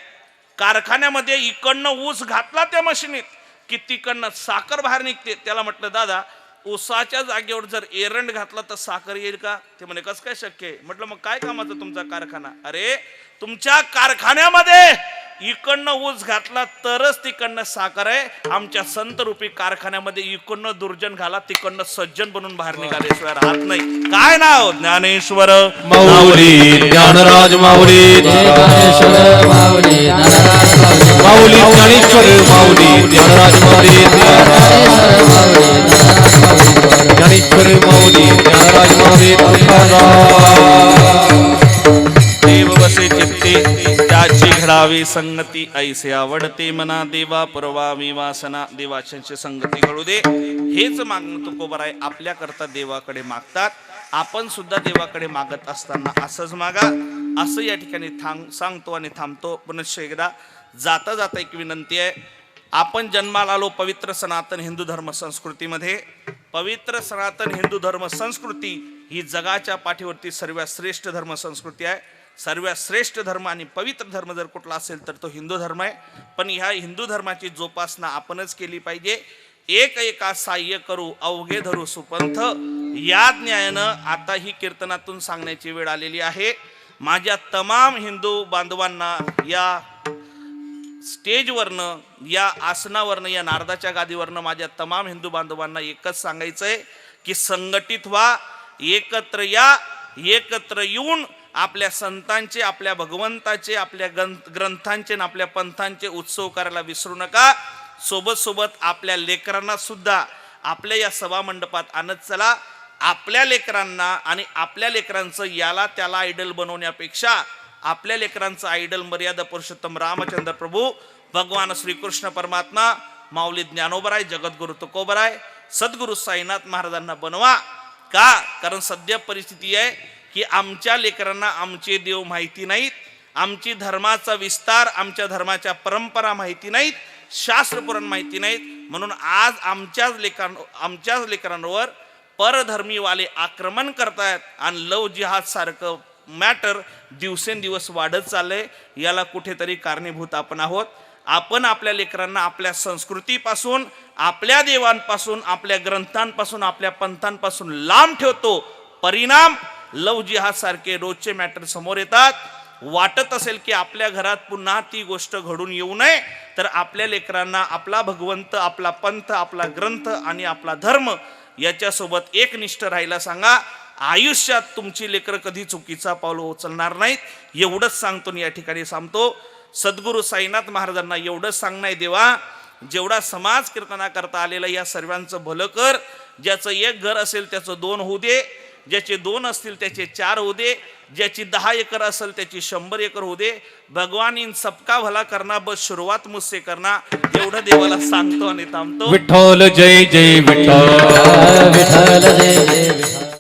कारखान्यामध्ये इकडनं ऊस घातला त्या मशीनीत की तिकडनं साखर बाहेर निघते. त्याला म्हटलं दादा, ऊसाच्या जागेवर जर एरंड घातला तर साखर येईल का? ते म्हणे कसं काय शक्य आहे? म्हटलं मग काय कामाचा तुमचा कारखाना? अरे तुमच्या कारखान्यामध्ये इकडनं ऊस घातला तरच तिकडनं साखर आहे. आमच्या संत रूपी कारखान्यामध्ये इकडनं दुर्जन घाला, तिकडनं सज्जन बनून बाहेर निघाल्याशिवाय राहत नाही. काय नाव? ज्ञानेश्वर माऊली, ज्ञानराज माऊली, ज्ञानेश्वर माऊली, ज्ञानराज माऊली, ज्ञानेश्वर माऊली, ज्ञानराज माऊली, ज्ञानेश्वर माऊली, ज्ञानराज माऊली, देव बसे चित्ते त्याची घडावी संगती, ऐसे आवडते मना देवा पुरवावी वासना, देवाच्यांची संगती घडू दे. हेच मागणं तुकोबर आहे, आपल्या करता देवाकडे मागतात. आपण सुद्धा देवाकडे मागत असताना असंच मागा, असं या ठिकाणी सांगतो आणि थांबतो. पुनश्च एकदा जाता जाता एक विनंती आहे. आपण जन्माला आलो पवित्र सनातन हिंदू धर्म संस्कृतीमध्ये. पवित्र सनातन हिंदू धर्म संस्कृती ही जगाच्या पाठीवरती सर्वात श्रेष्ठ धर्म संस्कृती आहे. सर्वात श्रेष्ठ धर्म आणि पवित्र धर्म जर कुठला असेल तर तो हिंदू धर्म आहे. पण ह्या हिंदू धर्माची जोपासना आपणच केली पाहिजे. एक एका साह्य करू अवघे धरू सुपंथ, या ज्ञानानं आता ही कीर्तनातून सांगण्याची वेळ आलेली आहे. माझ्या तमाम हिंदू बांधवांना या स्टेजवरनं, या आसनावरनं, या नारदाच्या गादीवरनं माझ्या तमाम हिंदू बांधवांना एकच सांगायचं आहे की संघटित व्हा, एकत्र या, एकत्र येऊन आपल्या संतांचे, आपल्या भगवंताचे, आपल्या ग्रंथांचे आणि आपल्या पंथांचे उत्सव करायला विसरू नका. सोबत सोबत आपल्या लेकरांना सुद्धा आपल्या या सभा मंडपात आणत चला. आपल्या लेकरांना आणि आपल्या लेकरांचं याला त्याला आयडल बनवण्यापेक्षा आपल्या लेकरांचं आयडल मर्यादा पुरुषोत्तम रामचंद्र प्रभू, भगवान श्रीकृष्ण परमात्मा, माऊली ज्ञानोबराय, जगद्गुरु तुकोबराय, सद्गुरु साईनाथ महाराजांना बनवा. का? कारण सध्या परिस्थिती आहे की आमच्या लेकरांना आमचे देव माहिती नाहीत, आमची धर्माचा विस्तार, आमच्या धर्माच्या परंपरा माहिती नाहीत, शास्त्रपुराण माहिती नाहीत. म्हणून आज आमच्याच लेकरांवर परधर्मीवाले आक्रमण करतायत आणि लव जिहाद सारखं मॅटर दिवसेंदिवस वाढत चाललंय. याला कुठेतरी कारणीभूत आपण आहोत. आपण आपल्या लेकरांना आपल्या संस्कृतीपासून, आपल्या देवांपासून, आपल्या ग्रंथांपासून, आपल्या पंथांपासून लांब ठेवतो. परिणाम लव जिहाद सारखे रोजचे मॅटर समोर येतात. वाटत असेल की आपल्या घरात पुन्हा ती गोष्ट घडून येऊ नये, तर आपल्या लेकरांना आपला भगवंत, आपला पंथ, आपला ग्रंथ आणि आपला धर्म याच्यासोबत एकनिष्ठ राहायला सांगा. आयुष्यात तुमची लेकरं कधी चुकीचा पाऊल उचलणार नाहीत. एवढंच सांगतो आणि या ठिकाणी सांगतो. सद्गुरु साईनाथ महाराजांना एवढंच सांगणं आहे, देवा जेवढा समाज कीर्तना करता आलेला या सर्वांचं भलं कर. ज्याचं एक घर असेल त्याचं 2 होऊ दे, ज्याचे 2 असतील त्याचे 4 होऊ दे, ज्याची 10 एकर असेल त्याची 100 एकर होऊ दे. भगवान इन सबका भला करना, बस शुरुआत मुझसे करना. एवढं देवाला सांगतो आणि थांबतो. विठ्ठल जय जय विठ्ठल, विठ्ठल जय जय